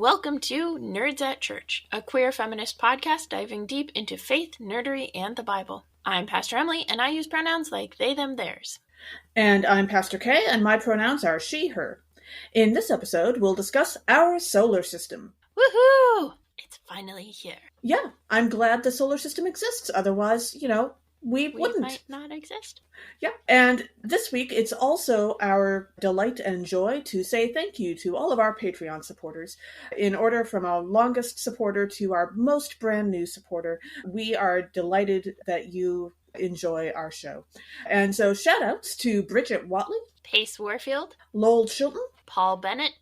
Welcome to Nerds at Church, a queer feminist podcast diving deep into faith, nerdery, and the Bible. I'm Pastor Emily, and I use pronouns like they, them, theirs. And I'm Pastor Kay, and my pronouns are she, her. In this episode, we'll discuss our solar system. Woohoo! It's finally here. Yeah, I'm glad the solar system exists. Otherwise, we wouldn't. Might not exist. Yeah, and this week it's also our delight and joy to say thank you to all of our Patreon supporters. In order from our longest supporter to our most brand new supporter, we are delighted that you enjoy our show. And so shout outs to Bridget Watley, Pace Warfield, Lowell Chilton, Paul Bennett,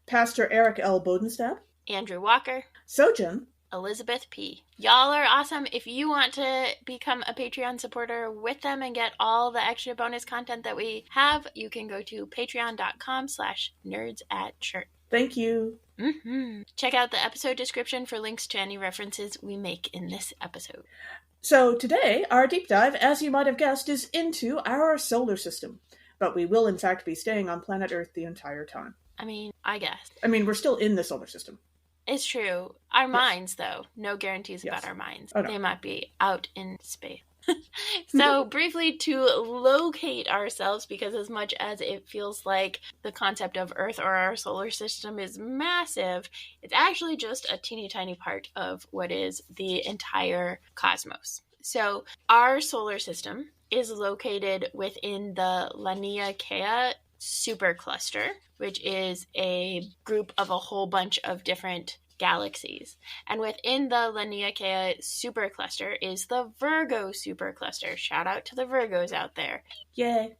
Pastor Eric L. Bodenstab, Andrew Walker, Sojan, Elizabeth P. Y'all are awesome. If you want to become a Patreon supporter with them and get all the extra bonus content that we have, you can go to patreon.com/nerdsatshirt. Thank you. Check out the episode description for links to any references we make in this episode. So today, our deep dive, as you might have guessed, is into our solar system. But we will in fact be staying on planet Earth the entire time. I guess. We're still in the solar system. It's true. Our minds, though. No guarantees about our minds. Oh, no. They might be out in space. So, briefly, to locate ourselves, because as much as it feels like the concept of Earth or our solar system is massive, it's actually just a teeny tiny part of what is the entire cosmos. So, our solar system is located within the Laniakea supercluster, which is a group of a whole bunch of different galaxies. And within the Laniakea supercluster is the Virgo supercluster. Shout out to the Virgos out there. Yay.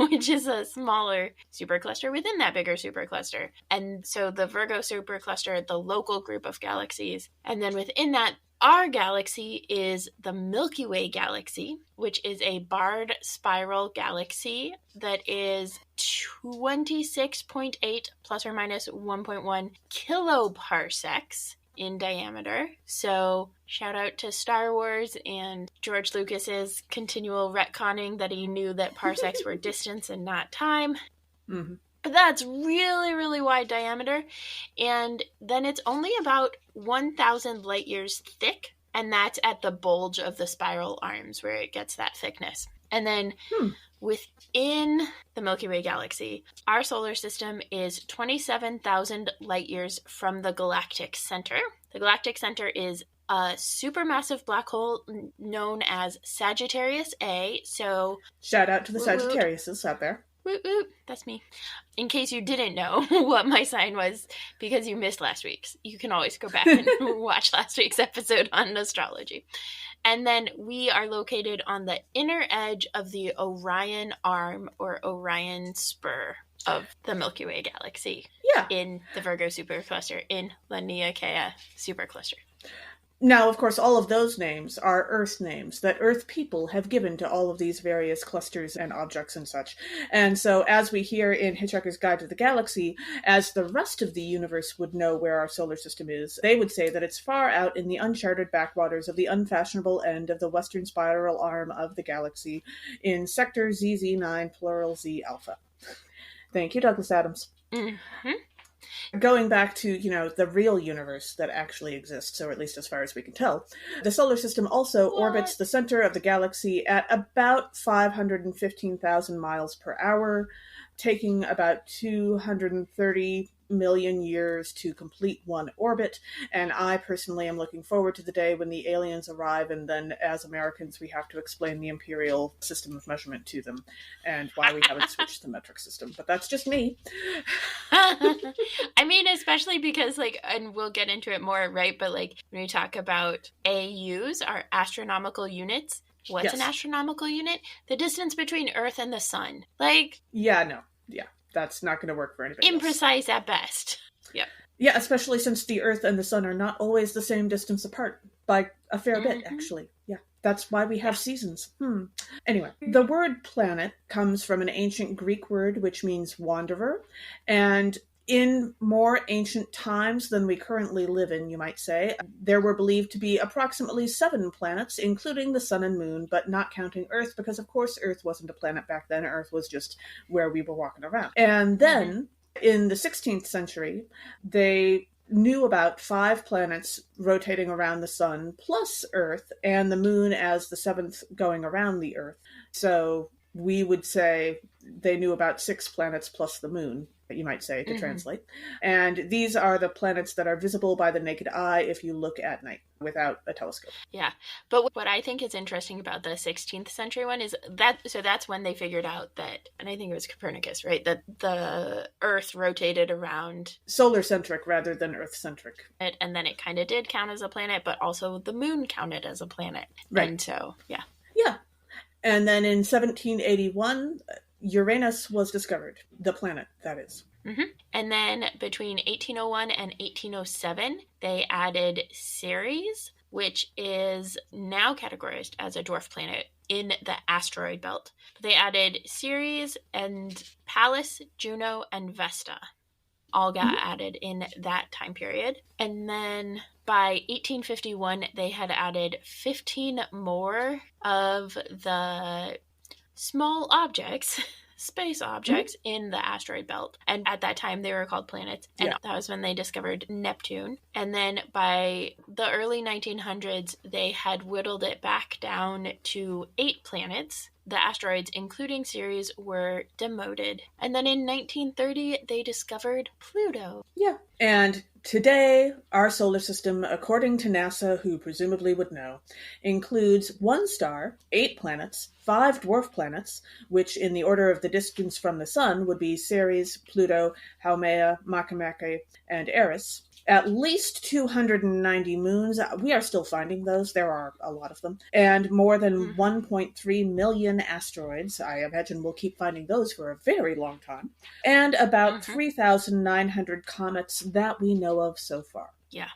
Which is a smaller supercluster within that bigger supercluster. And so the Virgo supercluster, the local group of galaxies. And then within that, our galaxy is the Milky Way galaxy, which is a barred spiral galaxy that is 26.8 plus or minus 1.1 kiloparsecs in diameter. So shout out to Star Wars and George Lucas's continual retconning that he knew that parsecs were distance and not time. Mm-hmm. But that's really, really wide diameter. And then it's only about 1,000 light years thick. And that's at the bulge of the spiral arms where it gets that thickness. And then within the Milky Way galaxy, our solar system is 27,000 light years from the galactic center. The galactic center is a supermassive black hole known as Sagittarius A. So shout out to the Sagittariuses out there. Woot woot, that's me. In case you didn't know what my sign was because you missed last week's, you can always go back and watch last week's episode on astrology. And then we are located on the inner edge of the Orion arm or Orion spur of the Milky Way galaxy. Yeah. In the Virgo supercluster, in Laniakea supercluster. Now, of course, all of those names are Earth names that Earth people have given to all of these various clusters and objects and such. And so, as we hear in Hitchhiker's Guide to the Galaxy, as the rest of the universe would know where our solar system is, they would say that it's far out in the uncharted backwaters of the unfashionable end of the western spiral arm of the galaxy in sector ZZ9, plural Z alpha. Thank you, Douglas Adams. Mm-hmm. Going back to, the real universe that actually exists, or at least as far as we can tell, the solar system also orbits the center of the galaxy at about 515,000 miles per hour, taking about 230 million years to complete one orbit. And I personally am looking forward to the day when the aliens arrive, and then as Americans we have to explain the imperial system of measurement to them and why we haven't switched the metric system. But that's just me. Especially because, and we'll get into it more, right? But, when we talk about AUs, our astronomical units, what's an astronomical unit? The distance between Earth and the sun. Yeah, that's not going to work for anybody imprecise at best. Yep. Yeah, especially since the Earth and the sun are not always the same distance apart, by a fair bit, actually. Yeah, that's why we have seasons. Anyway, the word planet comes from an ancient Greek word which means wanderer, and in more ancient times than we currently live in, you might say, there were believed to be approximately 7 planets, including the sun and moon, but not counting Earth, because of course Earth wasn't a planet back then. Earth was just where we were walking around. And then, in the 16th century, they knew about 5 planets rotating around the sun plus Earth, and the moon as the 7th going around the Earth. So we would say they knew about 6 planets plus the moon, you might say, to translate. And these are the planets that are visible by the naked eye if you look at night without a telescope. Yeah. But what I think is interesting about the 16th century one is that's when they figured out that, and I think it was Copernicus, right, that the Earth rotated around solar-centric rather than Earth-centric. And then it kind of did count as a planet, but also the moon counted as a planet. Right. And so, yeah. Yeah. And then in 1781, Uranus was discovered. The planet, that is. And then between 1801 and 1807, they added Ceres, which is now categorized as a dwarf planet in the asteroid belt. They added Ceres and Pallas, Juno, and Vesta. All got added in that time period. And then by 1851, they had added 15 more of the small objects, space objects, in the asteroid belt. And at that time, they were called planets. And that was when they discovered Neptune. And then by the early 1900s, they had whittled it back down to 8 planets. The asteroids, including Ceres, were demoted. And then in 1930, they discovered Pluto. Yeah. And today, our solar system, according to NASA, who presumably would know, includes 1 star, 8 planets, 5 dwarf planets, which in the order of the distance from the sun would be Ceres, Pluto, Haumea, Makemake, and Eris. At least 290 moons. We are still finding those. There are a lot of them. And more than 1.3 million asteroids. I imagine we'll keep finding those for a very long time. And about 3,900 comets that we know of so far. Yeah.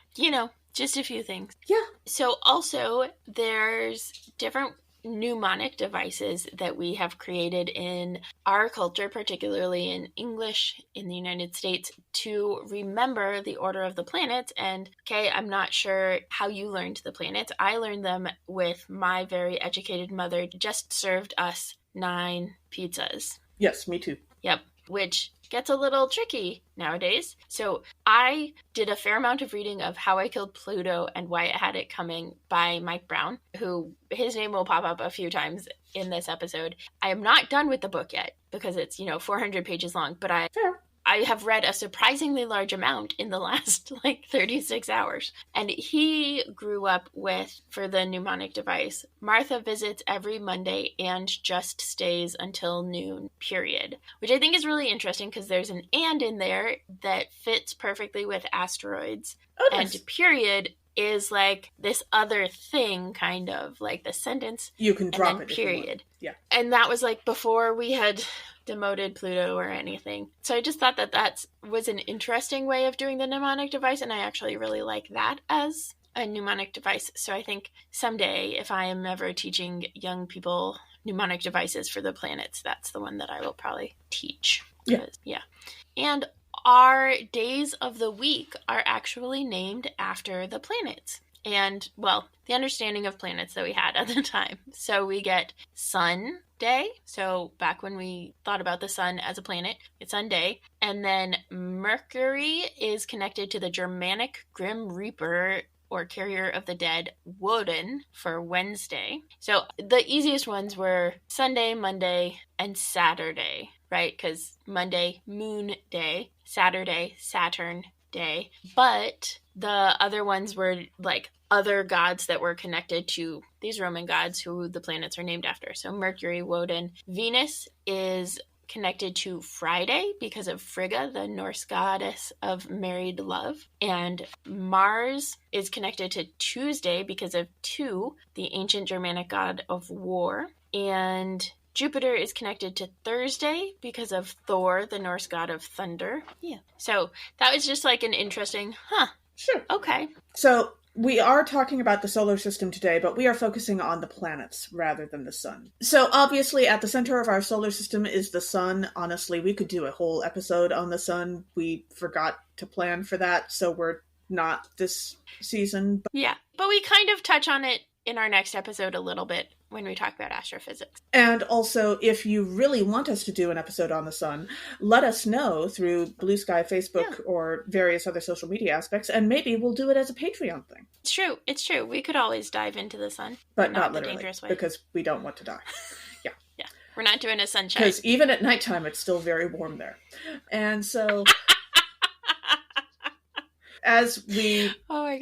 Just a few things. Yeah. So also, there's different mnemonic devices that we have created in our culture, particularly in English in the United States, to remember the order of the planets. And I'm not sure how you learned the planets. I learned them with my very educated mother, just served us 9 pizzas. Yes, me too. Yep. Which gets a little tricky nowadays. So I did a fair amount of reading of How I Killed Pluto and Why It Had It Coming by Mike Brown, who his name will pop up a few times in this episode. I am not done with the book yet because it's, 400 pages long, but I have read a surprisingly large amount in the last 36 hours. And he grew up with, for the mnemonic device, Martha visits every Monday and just stays until noon, period. Which I think is really interesting because there's an and in there that fits perfectly with asteroids. Oh, nice. And period is like this other thing, kind of like the sentence. You can drop it. Period. Yeah. And that was before we had demoted Pluto or anything. So I just thought that was an interesting way of doing the mnemonic device, and I actually really like that as a mnemonic device. So I think someday, if I am ever teaching young people mnemonic devices for the planets, that's the one that I will probably teach. Yeah. And our days of the week are actually named after the planets. And, the understanding of planets that we had at the time. So we get Sun Day. So back when we thought about the sun as a planet, it's Sun Day. And then Mercury is connected to the Germanic Grim Reaper, or carrier of the dead, Woden, for Wednesday. So the easiest ones were Sunday, Monday, and Saturday, right? Because Monday, Moon Day, Saturday, Saturn Day. But the other ones were other gods that were connected to these Roman gods who the planets are named after. So Mercury, Woden. Venus is connected to Friday because of Frigga, the Norse goddess of married love. And Mars is connected to Tuesday because of Tu, the ancient Germanic god of war. And Jupiter is connected to Thursday because of Thor, the Norse god of thunder. Yeah. So that was just an interesting, Sure. Okay. So we are talking about the solar system today, but we are focusing on the planets rather than the sun. So obviously at the center of our solar system is the sun. Honestly, we could do a whole episode on the sun. We forgot to plan for that, so we're not this season. Yeah, but we kind of touch on it in our next episode a little bit when we talk about astrophysics. And also, if you really want us to do an episode on the sun, let us know through Blue Sky, Facebook, or various other social media aspects, and maybe we'll do it as a Patreon thing. It's true. We could always dive into the sun. But not literally, dangerous way. Because we don't want to die. Yeah. Yeah. We're not doing a sunshine. Because even at nighttime, it's still very warm there. And so... As we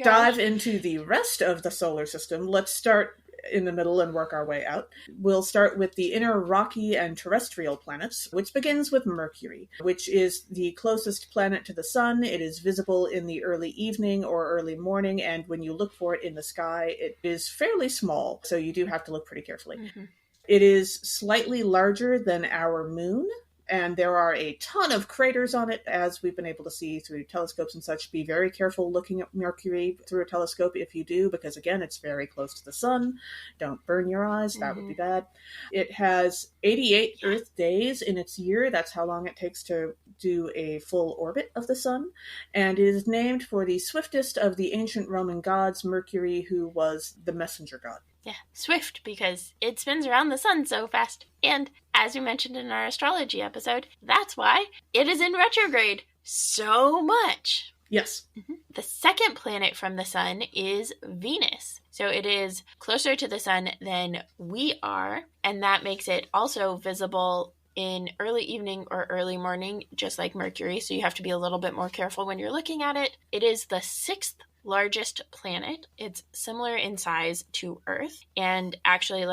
dive into the rest of the solar system, let's start in the middle and work our way out. We'll start with the inner rocky and terrestrial planets, which begins with Mercury, which is the closest planet to the sun. It is visible in the early evening or early morning, and when you look for it in the sky, it is fairly small, so you do have to look pretty carefully. Mm-hmm. It is slightly larger than our moon, and there are a ton of craters on it, as we've been able to see through telescopes and such. Be very careful looking at Mercury through a telescope if you do, because again, it's very close to the sun. Don't burn your eyes. That would be bad. It has 88 Earth days in its year. That's how long it takes to do a full orbit of the sun. And it is named for the swiftest of the ancient Roman gods, Mercury, who was the messenger god. Yeah, swift, because it spins around the sun so fast. And as we mentioned in our astrology episode, that's why it is in retrograde so much. Yes. Mm-hmm. The second planet from the sun is Venus. So it is closer to the sun than we are, and that makes it also visible in early evening or early morning, just like Mercury. So you have to be a little bit more careful when you're looking at it. It is the sixth largest planet. It's similar in size to Earth, and actually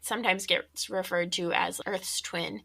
sometimes gets referred to as Earth's twin,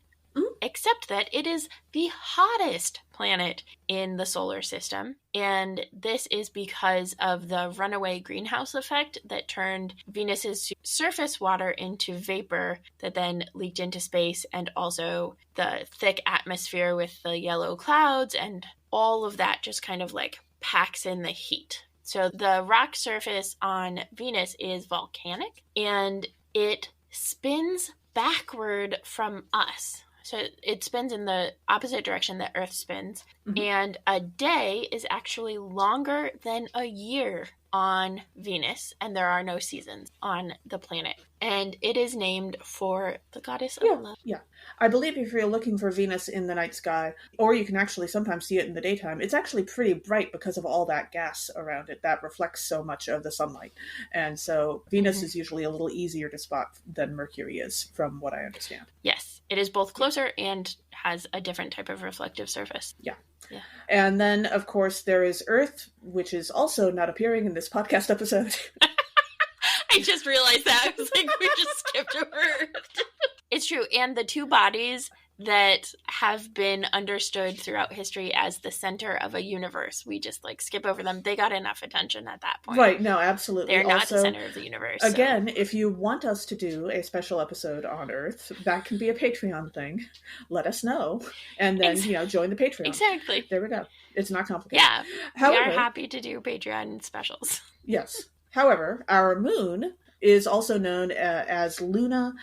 except that it is the hottest planet in the solar system. And this is because of the runaway greenhouse effect that turned Venus's surface water into vapor that then leaked into space, and also the thick atmosphere with the yellow clouds, and all of that just kind of packs in the heat. So the rock surface on Venus is volcanic, and it spins backward from us. So it spins in the opposite direction that Earth spins. Mm-hmm. And a day is actually longer than a year on Venus, and there are no seasons on the planet. And it is named for the goddess of love. Yeah. I believe if you're looking for Venus in the night sky, or you can actually sometimes see it in the daytime, it's actually pretty bright because of all that gas around it that reflects so much of the sunlight. And so Venus is usually a little easier to spot than Mercury is, from what I understand. Yes. It is both closer and has a different type of reflective surface. Yeah. And then, of course, there is Earth, which is also not appearing in this podcast episode. I just realized that. I was like, we just skipped over Earth. It's true. And the two bodies that have been understood throughout history as the center of a universe, we just skip over them. They got enough attention at that point. Right. No, absolutely. They're not the center of the universe. Again, if you want us to do a special episode on Earth, that can be a Patreon thing. Let us know. And then, join the Patreon. Exactly. There we go. It's not complicated. Yeah. However, we are happy to do Patreon specials. Yes. However, our moon is also known as Luna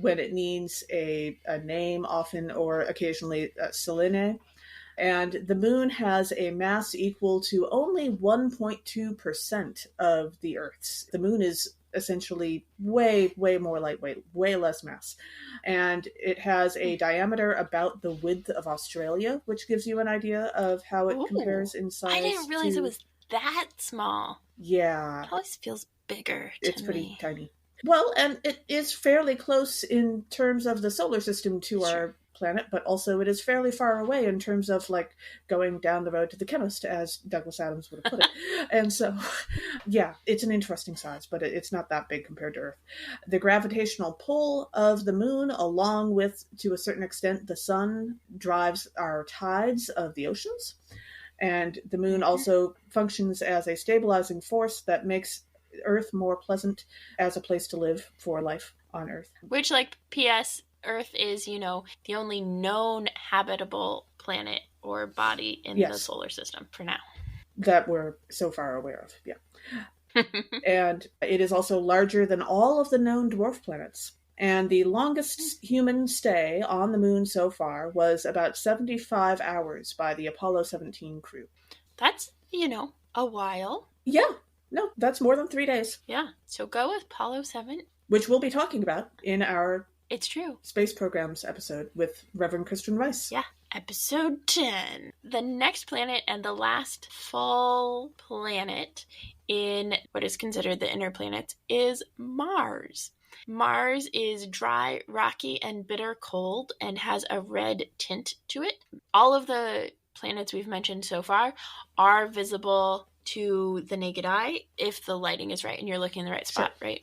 when it needs a name, often or occasionally Selene. And the moon has a mass equal to only 1.2% of the Earth's. The moon is essentially way, way more lightweight, way less mass. And it has a diameter about the width of Australia, which gives you an idea of how it compares in size. I didn't realize it was that small. Yeah. It always feels bigger to It's pretty tiny. Well, and it is fairly close in terms of the solar system to our planet, but also it is fairly far away in terms of going down the road to the chemist, as Douglas Adams would have put it. And so, yeah, it's an interesting size, but it's not that big compared to Earth. The gravitational pull of the moon, along with, to a certain extent, the sun, drives our tides of the oceans. And the moon also functions as a stabilizing force that makes Earth more pleasant as a place to live for life on Earth. Which, P.S., Earth is, the only known habitable planet or body in the solar system for now. That we're so far aware of, yeah. And it is also larger than all of the known dwarf planets. And the longest human stay on the moon so far was about 75 hours by the Apollo 17 crew. That's, a while. Yeah. No, that's more than 3 days. Yeah, so go with Apollo 7. Which we'll be talking about in our It's true. space programs episode with Reverend Christian Rice. Yeah. Episode 10. The next planet and the last full planet in what is considered the inner planets is Mars. Mars is dry, rocky, and bitter cold and has a red tint to it. All of the planets we've mentioned so far are visible to the naked eye if the lighting is right and you're looking in the right spot, right?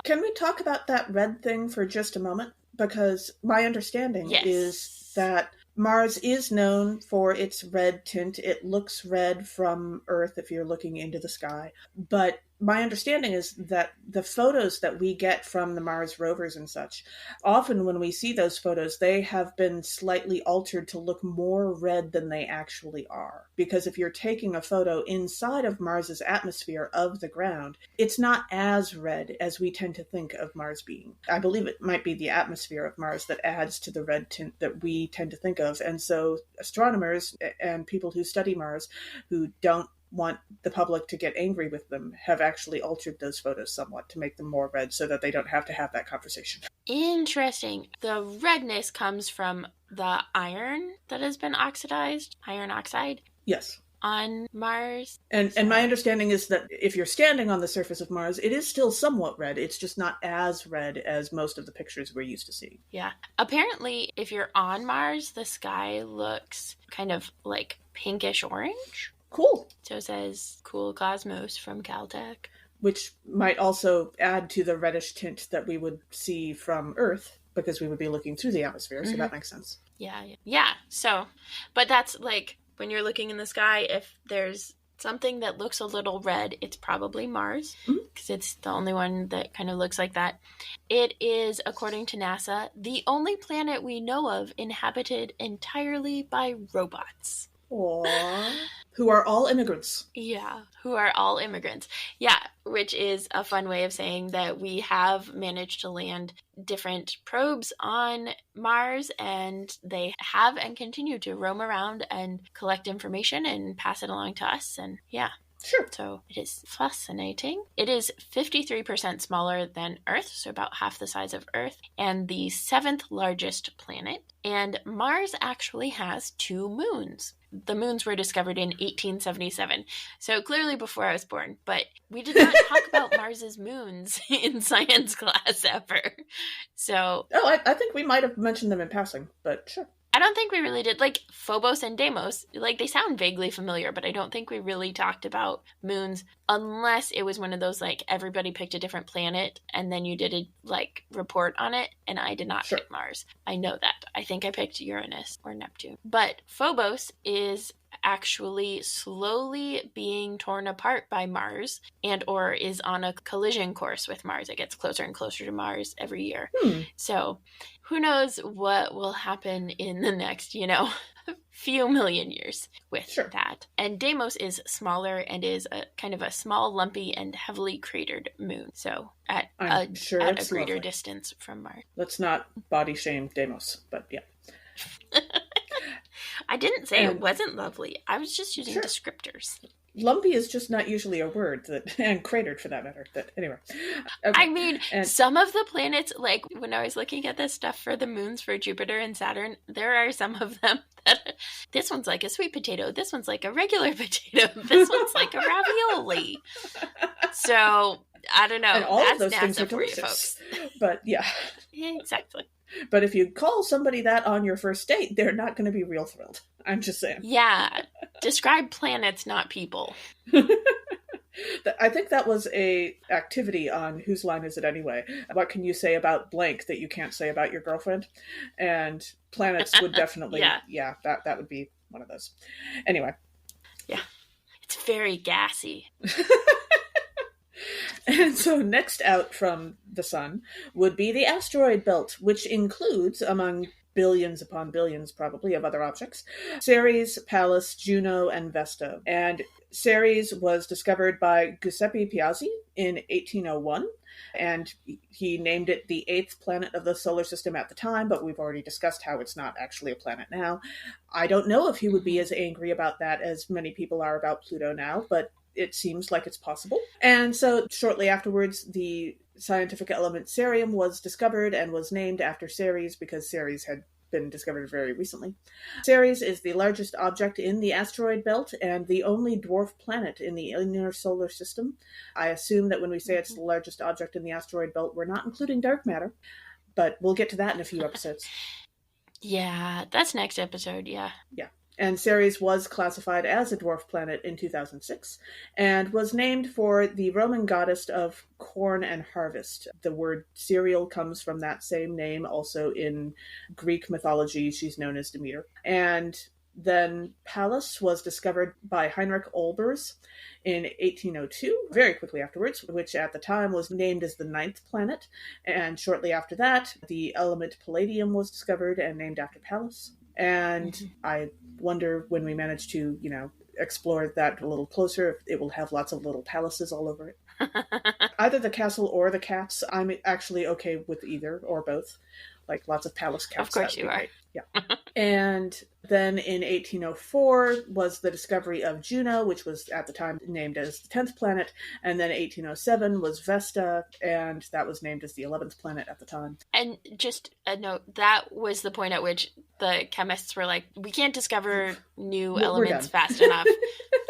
Can we talk about that red thing for just a moment? Because my understanding is that Mars is known for its red tint. It looks red from Earth if you're looking into the sky. But my understanding is that the photos that we get from the Mars rovers and such, often when we see those photos, they have been slightly altered to look more red than they actually are. Because if you're taking a photo inside of Mars's atmosphere of the ground, it's not as red as we tend to think of Mars being. I believe it might be the atmosphere of Mars that adds to the red tint that we tend to think of. And so astronomers and people who study Mars who don't want the public to get angry with them have actually altered those photos somewhat to make them more red so that they don't have to have that conversation. Interesting. The redness comes from the iron that has been oxidized, iron oxide. Yes. On Mars. And my understanding is that if you're standing on the surface of Mars, it is still somewhat red. It's just not as red as most of the pictures we're used to seeing. Yeah. Apparently, if you're on Mars, the sky looks kind of like pinkish orange. Cool. So says Cool Cosmos from Caltech. Which might also add to the reddish tint that we would see from Earth, because we would be looking through the atmosphere, so that makes sense. Yeah. So, but that's like, when you're looking in the sky, if there's something that looks a little red, it's probably Mars, because it's the only one that kind of looks like that. It is, according to NASA, the only planet we know of inhabited entirely by robots. Aww. Who are all immigrants. Yeah, who are all immigrants. Yeah, which is a fun way of saying that we have managed to land different probes on Mars, and they have and continue to roam around and collect information and pass it along to us. And yeah. Sure. So it is fascinating. It is 53% smaller than Earth, so about half the size of Earth, and the 7th largest planet. And Mars actually has 2 moons. The moons were discovered in 1877, so clearly before I was born, but we did not talk about Mars's moons in science class ever. So... Oh, I think we might have mentioned them in passing, but sure. I don't think we really did. Like, Phobos and Deimos, like, they sound vaguely familiar, but I don't think we really talked about moons unless it was one of those, like, everybody picked a different planet and then you did a, like, report on it, and I did not pick Mars. I know that. I think I picked Uranus or Neptune. But Phobos is actually slowly being torn apart by Mars and or is on a collision course with Mars. It gets closer and closer to Mars every year. So who knows what will happen in the next, few million years with that. And Deimos is smaller and is a kind of a small, lumpy, and heavily cratered moon. So at a greater distance from Mars. Let's not body shame Deimos, but yeah. I didn't say it wasn't lovely. I was just using descriptors. Lumpy is just not usually a word, and cratered for that matter. But anyway. Okay. I mean, some of the planets, like when I was looking at this stuff for the moons for Jupiter and Saturn, there are some of them that this one's like a sweet potato, this one's like a regular potato, this one's like a ravioli. So, I don't know. And all that's of those NASA things are for you, delicious. folks. But yeah. Exactly. But if you call somebody that on your first date, they're not going to be real thrilled. I'm just saying. Yeah. Describe planets, not people. I think that was a activity on Whose Line Is It Anyway? What can you say about blank that you can't say about your girlfriend? And planets would definitely, that would be one of those. Anyway. Yeah. It's very gassy. And so next out from the sun would be the asteroid belt, which includes, among billions upon billions probably of other objects, Ceres, Pallas, Juno, and Vesta. And Ceres was discovered by Giuseppe Piazzi in 1801, and he named it the 8th planet of the solar system at the time, but we've already discussed how it's not actually a planet now. I don't know if he would be as angry about that as many people are about Pluto now, but it seems like it's possible. And so shortly afterwards, the scientific element cerium was discovered and was named after Ceres because Ceres had been discovered very recently. Ceres is the largest object in the asteroid belt and the only dwarf planet in the inner solar system. I assume that when we say it's the largest object in the asteroid belt, we're not including dark matter, but we'll get to that in a few episodes. Yeah, that's next episode, yeah. Yeah. And Ceres was classified as a dwarf planet in 2006 and was named for the Roman goddess of corn and harvest. The word cereal comes from that same name. Also in Greek mythology, she's known as Demeter. And then Pallas was discovered by Heinrich Olbers in 1802, very quickly afterwards, which at the time was named as the 9th planet. And shortly after that, the element palladium was discovered and named after Pallas. And I wonder when we manage to, explore that a little closer, it will have lots of little palaces all over it. Either the castle or the cats. I'm actually okay with either or both. Like lots of palace cats. Of course you are. Great. Yeah. And then in 1804 was the discovery of Juno, which was at the time named as the 10th planet. And then 1807 was Vesta, and that was named as the 11th planet at the time. And just a note, that was the point at which the chemists were like, we can't discover new elements fast enough.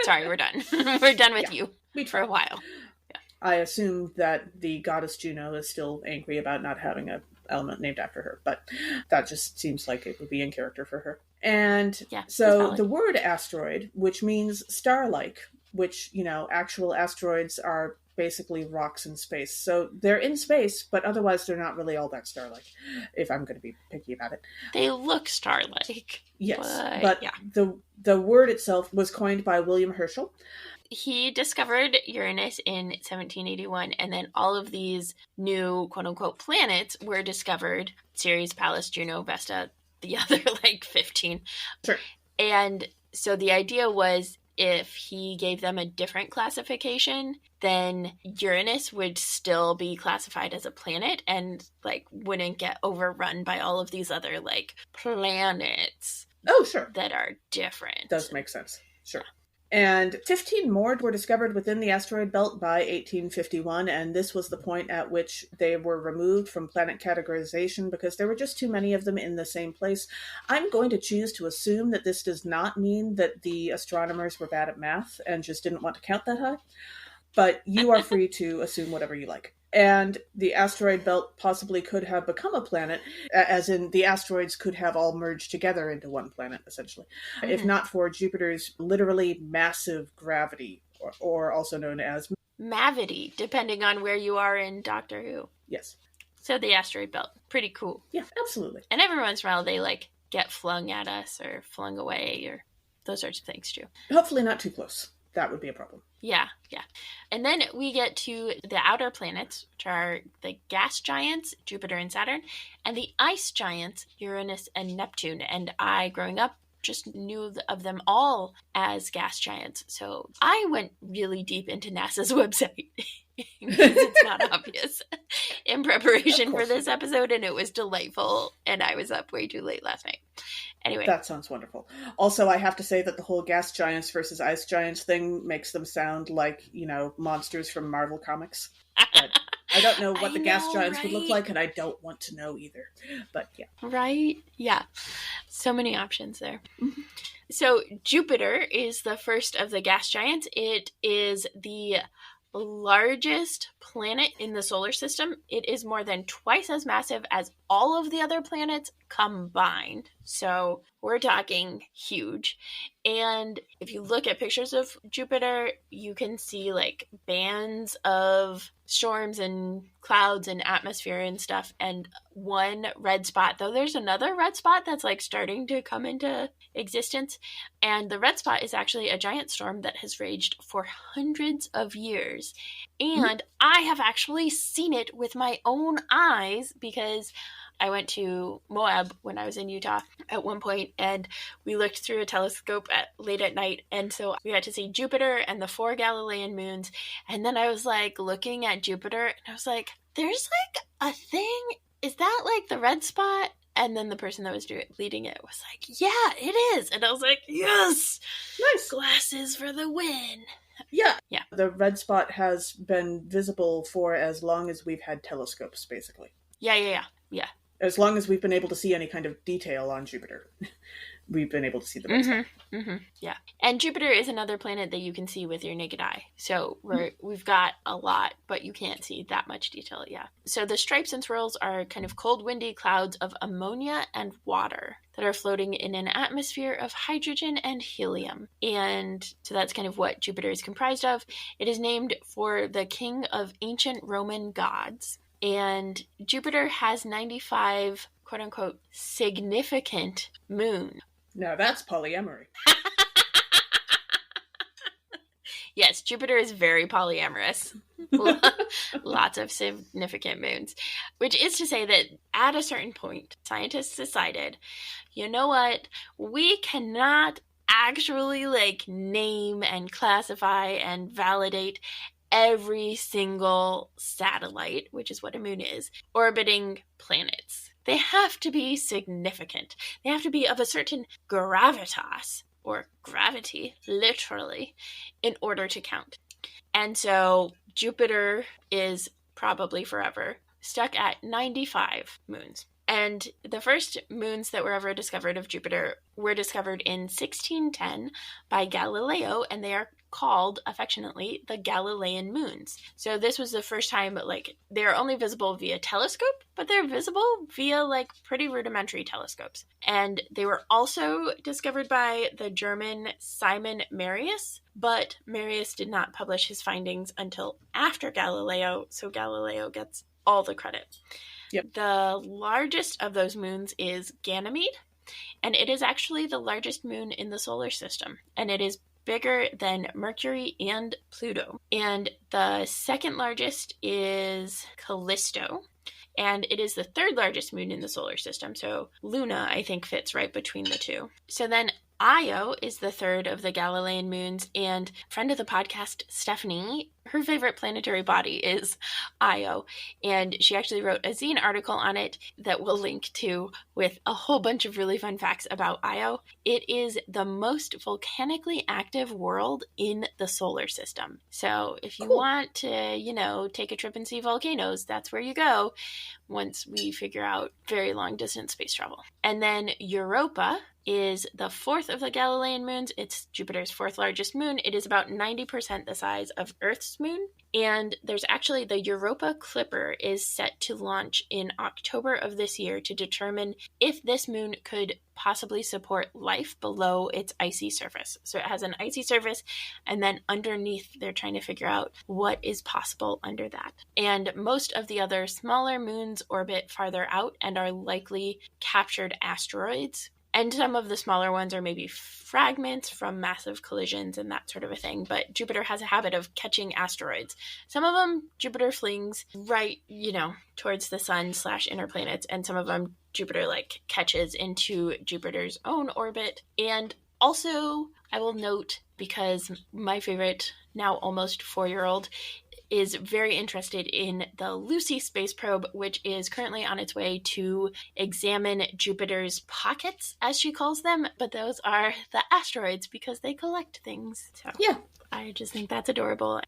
Sorry, we're done. We're done with you for a while. Yeah. I assume that the goddess Juno is still angry about not having a element named after her, but that just seems like it would be in character for her. And so the word asteroid, which means star-like, which, actual asteroids are basically rocks in space. So they're in space, but otherwise they're not really all that star-like, if I'm going to be picky about it. They look star-like. Yes, but the word itself was coined by William Herschel. He discovered Uranus in 1781, and then all of these new quote-unquote planets were discovered. Ceres, Pallas, Juno, Vesta, the other 15. Sure. And so the idea was if he gave them a different classification, then Uranus would still be classified as a planet and wouldn't get overrun by all of these other planets. Oh, sure. That are different. Does make sense. Sure. And 15 more were discovered within the asteroid belt by 1851, and this was the point at which they were removed from planet categorization because there were just too many of them in the same place. I'm going to choose to assume that this does not mean that the astronomers were bad at math and just didn't want to count that high, but you are free to assume whatever you like. And the asteroid belt possibly could have become a planet, as in the asteroids could have all merged together into one planet, essentially, if not for Jupiter's literally massive gravity, or also known as Mavity, depending on where you are in Doctor Who. Yes. So the asteroid belt, pretty cool. Yeah, absolutely. And every once in a while they get flung at us or flung away or those sorts of things too. Hopefully not too close. That would be a problem. Yeah. And then we get to the outer planets, which are the gas giants, Jupiter and Saturn, and the ice giants, Uranus and Neptune. And I, growing up, just knew of them all as gas giants. So I went really deep into NASA's website because it's not obvious in preparation for this episode, and it was delightful, and I was up way too late last night. Anyway. That sounds wonderful. Also, I have to say that the whole gas giants versus ice giants thing makes them sound like, monsters from Marvel Comics. But I don't know what the gas giants would look like, and I don't want to know either. But yeah. Right? Yeah. So many options there. Mm-hmm. So Jupiter is the first of the gas giants. It is the largest planet in the solar system. It is more than twice as massive as all of the other planets combined. So we're talking huge. And if you look at pictures of Jupiter, you can see bands of storms and clouds and atmosphere and stuff, and one red spot, though there's another red spot that's starting to come into existence. And the red spot is actually a giant storm that has raged for hundreds of years. And I have actually seen it with my own eyes because I went to Moab when I was in Utah at one point, and we looked through a telescope late at night, and so we got to see Jupiter and the 4 Galilean moons. And then I was looking at Jupiter, and I was like, there's a thing. Is that the red spot? And then the person that was leading it was like, yeah, it is. And I was like, yes, nice, glasses for the win. Yeah. Yeah. The red spot has been visible for as long as we've had telescopes, basically. Yeah. As long as we've been able to see any kind of detail on Jupiter, we've been able to see the red spot. Yeah. And Jupiter is another planet that you can see with your naked eye. So we've got a lot, but you can't see that much detail. Yeah. So the stripes and swirls are kind of cold, windy clouds of ammonia and water that are floating in an atmosphere of hydrogen and helium. And so that's kind of what Jupiter is comprised of. It is named for the king of ancient Roman gods. And Jupiter has 95, quote unquote, significant moons. Now that's polyamory. Yes, Jupiter is very polyamorous. Lots of significant moons. Which is to say that at a certain point, scientists decided, you know what? We cannot actually name and classify and validate every single satellite, which is what a moon is, orbiting planets. They have to be significant. They have to be of a certain gravitas, or gravity, literally, in order to count. And so Jupiter is probably forever stuck at 95 moons. And the first moons that were ever discovered of Jupiter were discovered in 1610 by Galileo, and they are called affectionately the Galilean moons. So this was the first time they're only visible via telescope, but they're visible via pretty rudimentary telescopes. And they were also discovered by the German Simon Marius, but Marius did not publish his findings until after Galileo, so Galileo gets all the credit. Yep. The largest of those moons is Ganymede, and it is actually the largest moon in the solar system, and it is bigger than Mercury and Pluto. And the second largest is Callisto, and it is the third largest moon in the solar system. So Luna, I think, fits right between the two. So then Io is the third of the Galilean moons, and friend of the podcast, Stephanie, her favorite planetary body is Io, and she actually wrote a zine article on it that we'll link to with a whole bunch of really fun facts about Io. It is the most volcanically active world in the solar system. So if you want to, take a trip and see volcanoes, that's where you go once we figure out very long distance space travel. And then Europa is the fourth of the Galilean moons. It's Jupiter's fourth largest moon. It is about 90% the size of Earth's moon. And there's actually the Europa Clipper is set to launch in October of this year to determine if this moon could possibly support life below its icy surface. So it has an icy surface, and then underneath they're trying to figure out what is possible under that. And most of the other smaller moons orbit farther out and are likely captured asteroids. And some of the smaller ones are maybe fragments from massive collisions and that sort of a thing. But Jupiter has a habit of catching asteroids. Some of them Jupiter flings right, towards the sun / inner planets. And some of them Jupiter catches into Jupiter's own orbit. And also, I will note, because my favorite, now almost 4-year-old, is very interested in the Lucy space probe, which is currently on its way to examine Jupiter's pockets, as she calls them, but those are the asteroids because they collect things. So yeah, I just think that's adorable.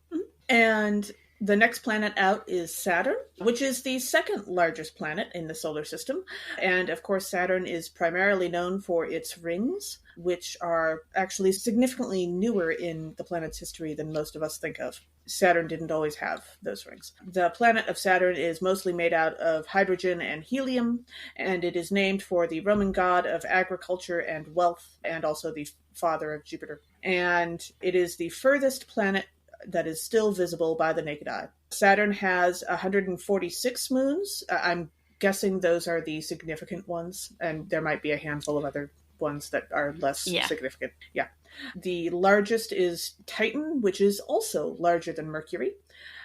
And the next planet out is Saturn, which is the second largest planet in the solar system. And of course, Saturn is primarily known for its rings, which are actually significantly newer in the planet's history than most of us think of. Saturn didn't always have those rings. The planet of Saturn is mostly made out of hydrogen and helium, and it is named for the Roman god of agriculture and wealth, and also the father of Jupiter. And it is the furthest planet that is still visible by the naked eye. Saturn has 146 moons. I'm guessing those are the significant ones, and there might be a handful of other ones that are less significant. Yeah. The largest is Titan, which is also larger than Mercury.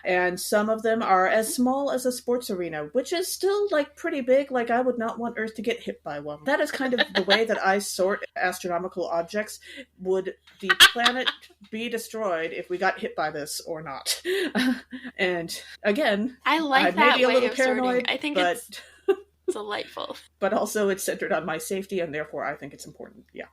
And some of them are as small as a sports arena, which is still pretty big. I would not want Earth to get hit by one. That is kind of the way that I sort astronomical objects. Would the planet be destroyed if we got hit by this or not? And again, I like that maybe a way little of paranoid. Sorting. I think it's delightful. But also it's centered on my safety, and therefore I think it's important. Yeah.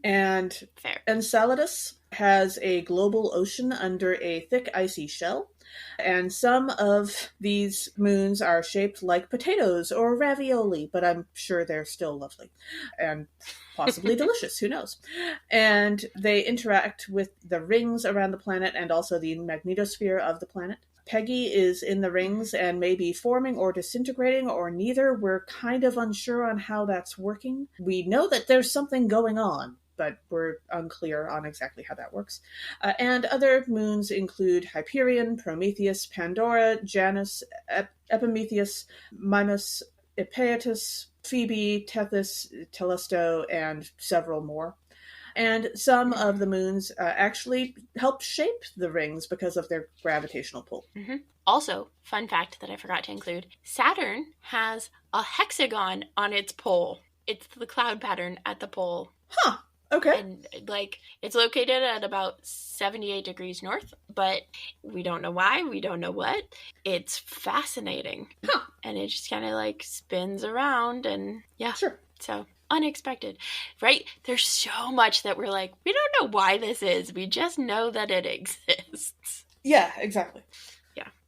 And Fair. Enceladus has a global ocean under a thick icy shell, and some of these moons are shaped like potatoes or ravioli, but I'm sure they're still lovely and possibly delicious, who knows. And they interact with the rings around the planet and also the magnetosphere of the planet. Peggy is in the rings and may be forming or disintegrating or neither. We're kind of unsure on how that's working. We know that there's something going on, but we're unclear on exactly how that works. And other moons include Hyperion, Prometheus, Pandora, Janus, Epimetheus, Mimas, Epeatus, Phoebe, Tethys, Telesto, and several more. And some of the moons actually help shape the rings because of their gravitational pull. Mm-hmm. Also, fun fact that I forgot to include, Saturn has a hexagon on its pole. It's the cloud pattern at the pole. Huh. Okay. And, it's located at about 78 degrees north, but we don't know why, we don't know what. It's fascinating. Huh. And it just kind of, spins around, and, yeah. Sure. So, unexpected, right? There's so much that we're like, we don't know why this is. We just know that it exists. Yeah, exactly.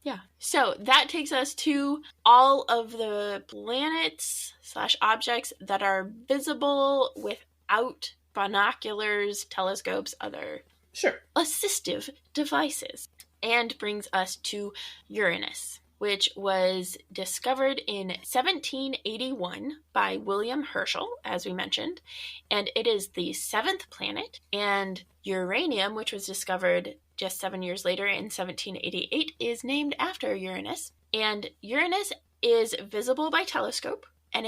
Yeah. So that takes us to all of the planets / objects that are visible without binoculars, telescopes, other assistive devices. And brings us to Uranus, which was discovered in 1781 by William Herschel, as we mentioned. And it is the 7th planet. And uranium, which was discovered just 7 years later in 1788, is named after Uranus. And Uranus is visible by telescope, and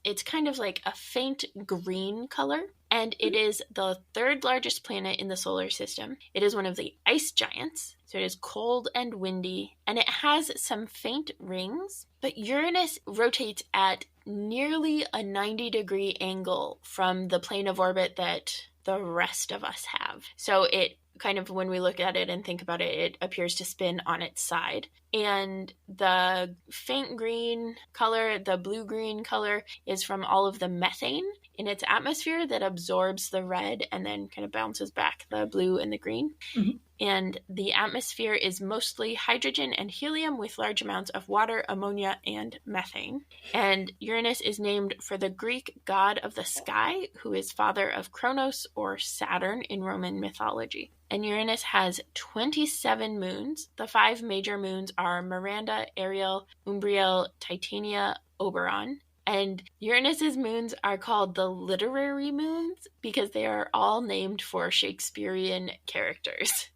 it's kind of like a faint green color. And it is the 3rd largest planet in the solar system. It is one of the ice giants, so it is cold and windy, and it has some faint rings. But Uranus rotates at nearly a 90-degree angle from the plane of orbit that the rest of us have. So it kind of, when we look at it and think about it, it appears to spin on its side. And the faint green color, the blue-green color, is from all of the methane in its atmosphere that absorbs the red and then kind of bounces back the blue and the green. Mm-hmm. And the atmosphere is mostly hydrogen and helium with large amounts of water, ammonia, and methane. And Uranus is named for the Greek god of the sky, who is father of Kronos or Saturn in Roman mythology. And Uranus has 27 moons. The 5 major moons are Miranda, Ariel, Umbriel, Titania, Oberon. And Uranus's moons are called the literary moons because they are all named for Shakespearean characters.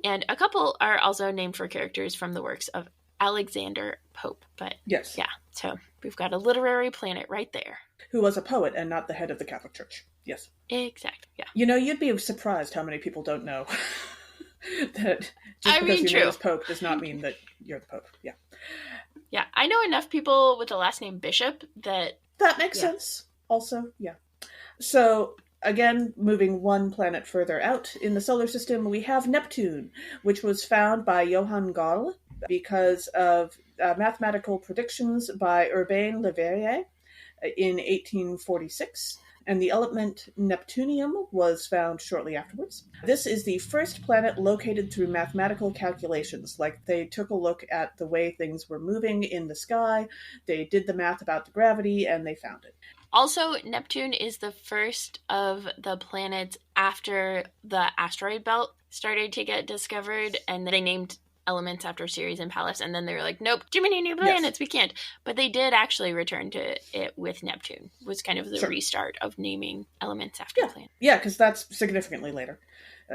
And a couple are also named for characters from the works of Alexander Pope. But yes. Yeah, so we've got a literary planet right there. Who was a poet and not the head of the Catholic Church. Yes. Exactly, yeah. You'd be surprised how many people don't know that just because your name is Pope does not mean that you're the Pope. Yeah. Yeah, I know enough people with the last name Bishop that makes sense. Also, yeah. So, again, moving one planet further out in the solar system, we have Neptune, which was found by Johann Galle because of mathematical predictions by Urbain Le Verrier in 1846. And the element Neptunium was found shortly afterwards. This is the first planet located through mathematical calculations. They took a look at the way things were moving in the sky, they did the math about the gravity, and they found it. Also, Neptune is the first of the planets after the asteroid belt started to get discovered, and they named elements after Ceres and Pallas, and then they were like, nope, too many new planets, we can't. But they did actually return to it with Neptune. It was kind of the restart of naming elements after planets. Yeah, because that's significantly later.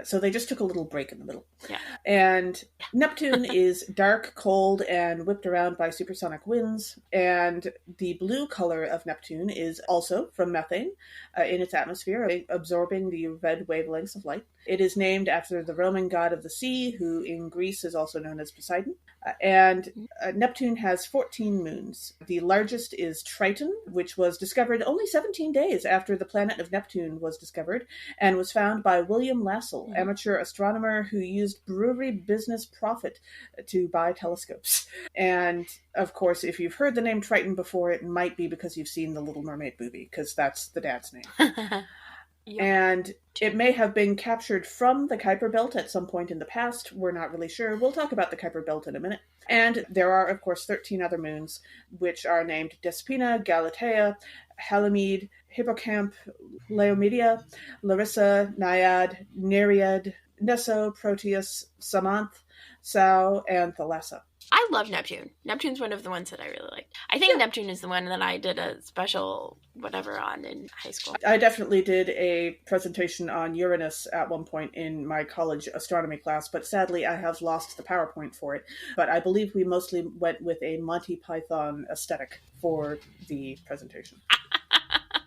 So they just took a little break in the middle. Yeah. And Neptune is dark, cold, and whipped around by supersonic winds. And the blue color of Neptune is also from methane in its atmosphere, absorbing the red wavelengths of light. It is named after the Roman god of the sea, who in Greece is also known as Poseidon. And Neptune has 14 moons. The largest is Triton, which was discovered only 17 days after the planet of Neptune was discovered, and was found by William Lassell, amateur astronomer who used brewery business profit to buy telescopes. And, of course, if you've heard the name Triton before, it might be because you've seen the Little Mermaid movie, because that's the dad's name. Yep. And it may have been captured from the Kuiper Belt at some point in the past. We're not really sure. We'll talk about the Kuiper Belt in a minute. And there are, of course, 13 other moons, which are named Despina, Galatea, Halimede, Hippocamp, Laomedia, Larissa, Naiad, Nereid, Neso, Proteus, Samanth, Sao, and Thalassa. I love Neptune. Neptune's one of the ones that I really like. I think Neptune is the one that I did a special whatever on in high school. I definitely did a presentation on Uranus at one point in my college astronomy class, but sadly I have lost the PowerPoint for it. But I believe we mostly went with a Monty Python aesthetic for the presentation.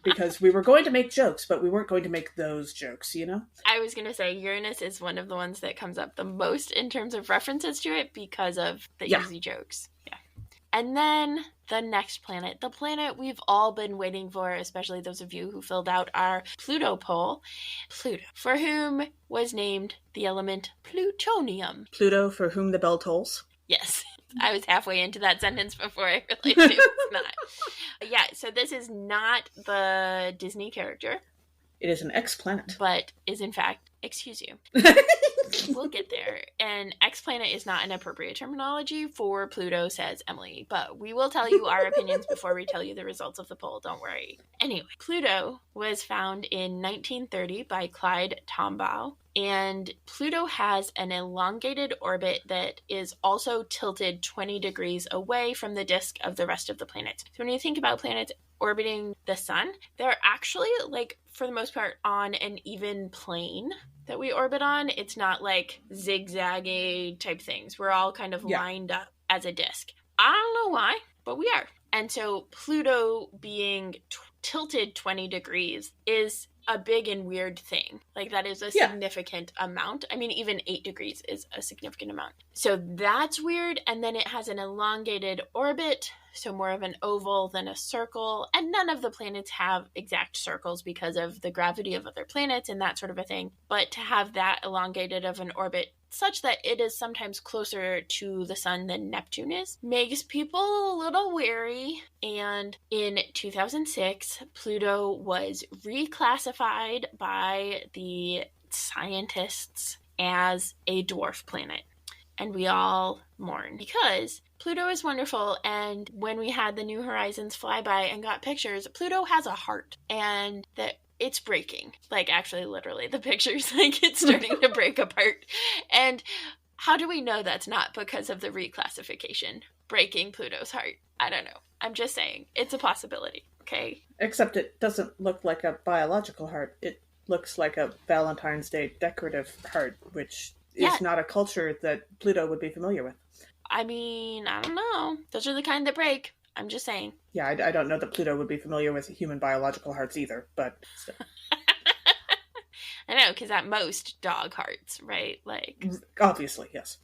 Because we were going to make jokes, but we weren't going to make those jokes, you know? I was going to say Uranus is one of the ones that comes up the most in terms of references to it because of the easy jokes. Yeah. And then the next planet, the planet we've all been waiting for, especially those of you who filled out our Pluto poll, Pluto, for whom was named the element plutonium. Pluto, for whom the bell tolls. Yes. I was halfway into that sentence before I realized it was not. Yeah, so this is not the Disney character. It is an exoplanet. But is in fact, excuse you. We'll get there. And exoplanet is not an appropriate terminology for Pluto, says Emily. But we will tell you our opinions before we tell you the results of the poll. Don't worry. Anyway, Pluto was found in 1930 by Clyde Tombaugh. And Pluto has an elongated orbit that is also tilted 20 degrees away from the disk of the rest of the planets. So when you think about planets orbiting the sun, they're actually, like, for the most part, on an even plane that we orbit on. It's not like zigzaggy type things. We're all kind of lined up as a disk. I don't know why, but we are. And so Pluto being tilted 20 degrees is a big and weird thing. Like, that is a significant amount. I mean, even 8 degrees is a significant amount. So that's weird. And then it has an elongated orbit, so more of an oval than a circle. And none of the planets have exact circles because of the gravity of other planets and that sort of a thing. But to have that elongated of an orbit such that it is sometimes closer to the sun than Neptune is, makes people a little wary. And in 2006, Pluto was reclassified by the scientists as a dwarf planet. And we all mourn because Pluto is wonderful. And when we had the New Horizons flyby and got pictures, Pluto has a heart. And that it's breaking. Like, actually, literally, the picture's like it's starting to break apart. And how do we know that's not because of the reclassification breaking Pluto's heart? I don't know. I'm just saying. It's a possibility, okay? Except it doesn't look like a biological heart. It looks like a Valentine's Day decorative heart, which is not a culture that Pluto would be familiar with. I mean, I don't know. Those are the kind that break. I'm just saying. Yeah, I don't know that Pluto would be familiar with human biological hearts either, but still. I know, because at most, dog hearts, right? Like, obviously, yes.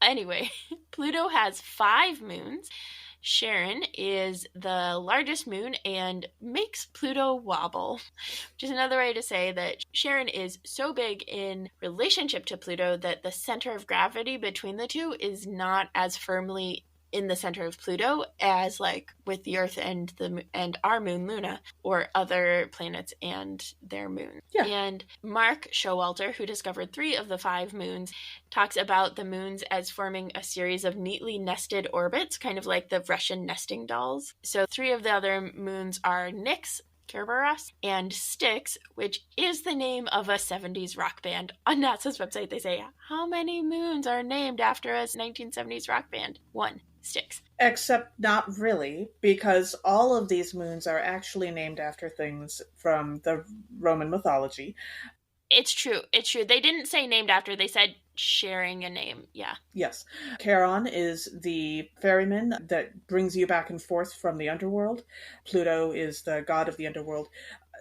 Anyway, Pluto has 5 moons. Charon is the largest moon and makes Pluto wobble, which is another way to say that Charon is so big in relationship to Pluto that the center of gravity between the two is not as firmly in the center of Pluto as like with the Earth and our moon Luna, or other planets and their moon. Yeah. And Mark Showalter, who discovered 3 of the 5 moons, talks about the moons as forming a series of neatly nested orbits, kind of like the Russian nesting dolls. So 3 of the other moons are Nix, Kerberos, and Styx, which is the name of a 70s rock band. On NASA's website, they say, how many moons are named after a 1970s rock band? 1. Styx. Except not really, because all of these moons are actually named after things from the Roman mythology. It's true. It's true. They didn't say named after. They said sharing a name. Yeah. Yes. Charon is the ferryman that brings you back and forth from the underworld. Pluto is the god of the underworld.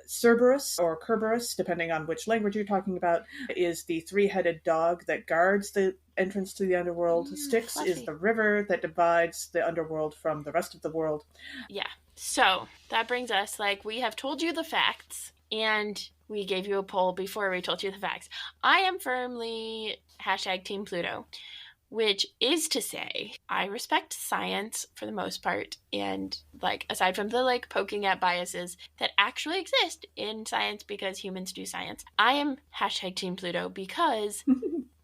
Cerberus, or Kerberos, depending on which language you're talking about, is the 3-headed dog that guards the entrance to the underworld. Styx fluffy. is the river that divides the underworld from the rest of the world. Yeah. So that brings us, like, we have told you the facts, and we gave you a poll before we told you the facts. I am firmly # Team Pluto. which is to say, I respect science for the most part. And like, aside from the like poking at biases that actually exist in science because humans do science, I am hashtag Team Pluto because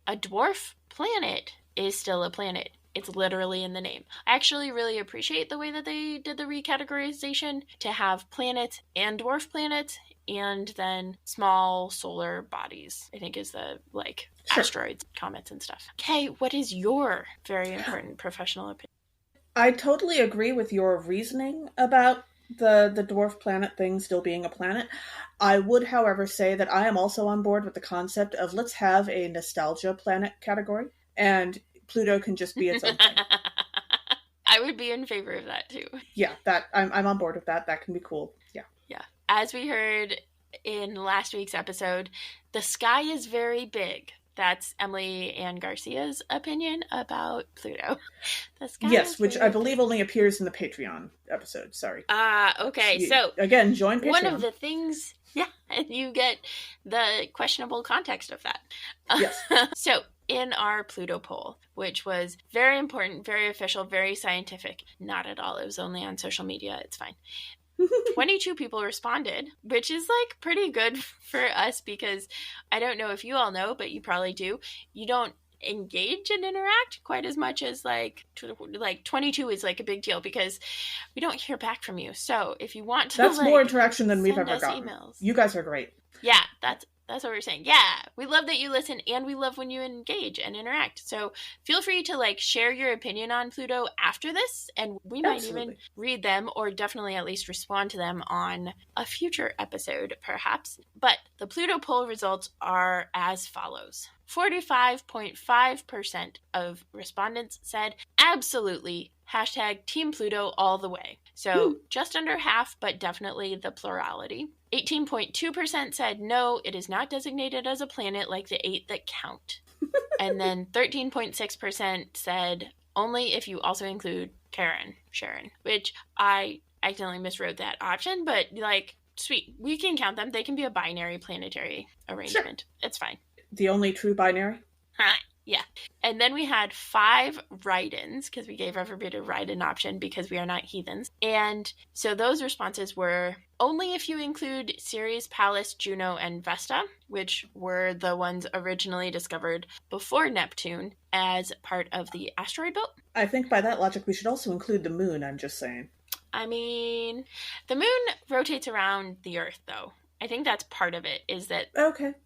a dwarf planet is still a planet. It's literally in the name. I actually really appreciate the way that they did the recategorization to have planets and dwarf planets and then small solar bodies, I think is the like asteroids, comets and stuff. Okay, what is your very important professional opinion? I totally agree with your reasoning about the dwarf planet thing still being a planet. I would, however, say that I am also on board with the concept of let's have a nostalgia planet category, and Pluto can just be its own thing. I would be in favor of that too. Yeah, that I'm on board with that. That can be cool. Yeah. Yeah. As we heard in last week's episode, the sky is very big. That's Emily Ann Garcia's opinion about Pluto. The sky yes, which I believe only appears in the Patreon episode. Sorry. Okay. So again, join Patreon. One of the things, and you get the questionable context of that. Yes. So in our Pluto poll, which was very important, very official, very scientific, not at all. It was only on social media. It's fine. 22 people responded, which is like pretty good for us because I don't know if you all know, but you probably do. You don't engage and interact quite as much as like 22 is like a big deal because we don't hear back from you. So if you want to, that's more interaction than we've ever gotten. Emails. You guys are great. Yeah, that's what we're saying. Yeah, we love that you listen and we love when you engage and interact. So feel free to like share your opinion on Pluto after this and we might even read them or definitely at least respond to them on a future episode perhaps. But the Pluto poll results are as follows. 45.5% of respondents said absolutely hashtag Team Pluto all the way. So just under half, but definitely the plurality. 18.2% said no, it is not designated as a planet like the 8 that count. And then 13.6% said only if you also include Sharon, which I accidentally miswrote that option, but like, sweet, we can count them. They can be a binary planetary arrangement. Sure. It's fine. The only true binary? Yeah. And then we had 5 write-ins because we gave everybody a write-in option because we are not heathens. And so those responses were only if you include Ceres, Pallas, Juno, and Vesta, which were the ones originally discovered before Neptune as part of the asteroid belt. I think by that logic we should also include the moon, I'm just saying. I mean, the moon rotates around the Earth, though. I think that's part of it, is that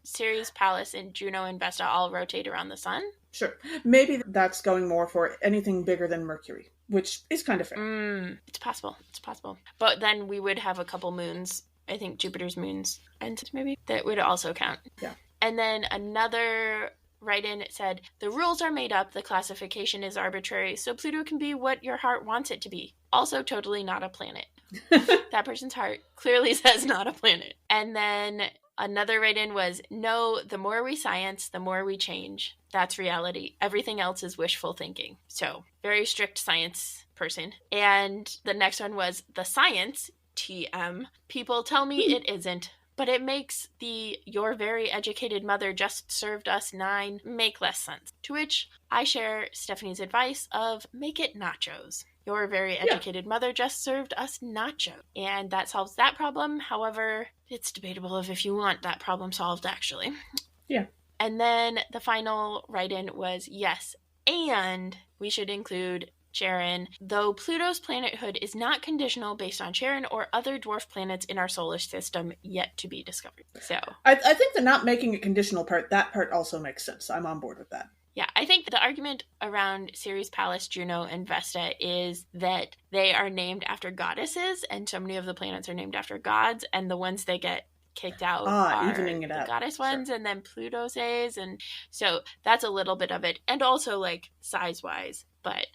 Ceres, Pallas, and Juno and Vesta all rotate around the sun. Sure. Maybe that's going more for anything bigger than Mercury, which is kind of fair. It's possible. It's possible. But then we would have a couple moons, I think Jupiter's moons, and maybe that would also count. Yeah. And then another write-in said, the rules are made up, the classification is arbitrary, so Pluto can be what your heart wants it to be. Also totally not a planet. That person's heart clearly says not a planet. And then another write-in was, no, the more we science, the more we change. That's reality. Everything else is wishful thinking. So, very strict science person. And the next one was, the science, TM, people tell me it isn't, but it makes the your very educated mother just served us 9 make less sense. To which I share Stephanie's advice of make it nachos. Your very educated mother just served us nachos. And that solves that problem. However, it's debatable if you want that problem solved, actually. Yeah. And then the final write-in was, yes, and we should include Charon, though Pluto's planethood is not conditional based on Charon or other dwarf planets in our solar system yet to be discovered. So I think the not making it conditional part, that part also makes sense. I'm on board with that. Yeah, I think the argument around Ceres, Pallas, Juno, and Vesta is that they are named after goddesses, and so many of the planets are named after gods, and the ones that get kicked out are evening it the out. Goddess ones, and then Pluto's is, and so that's a little bit of it, and also like size-wise. But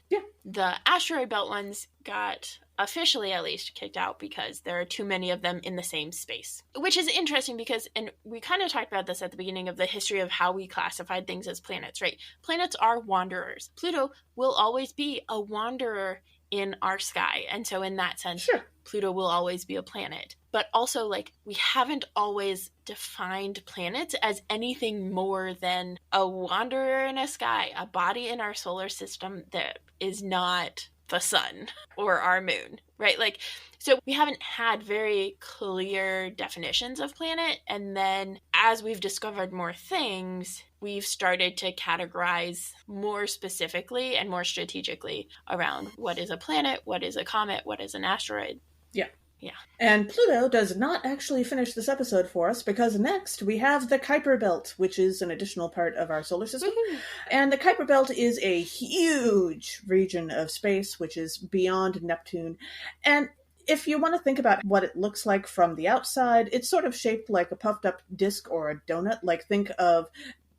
the asteroid belt ones got, officially at least, kicked out because there are too many of them in the same space. Which is interesting because, and we kind of talked about this at the beginning of the history of how we classified things as planets, right? Planets are wanderers. Pluto will always be a wanderer in our sky. And so in that sense, Pluto will always be a planet. but also like we haven't always defined planets as anything more than a wanderer in a sky, a body in our solar system that is not the sun or our moon, right? Like, so we haven't had very clear definitions of planet. And then as we've discovered more things, we've started to categorize more specifically and more strategically around what is a planet, what is a comet, what is an asteroid. Yeah. Yeah. And Pluto does not actually finish this episode for us, because next we have the Kuiper Belt, which is an additional part of our solar system. Woohoo. And the Kuiper Belt is a huge region of space, which is beyond Neptune. And if you want to think about what it looks like from the outside, it's sort of shaped like a puffed up disk or a donut. Like, think of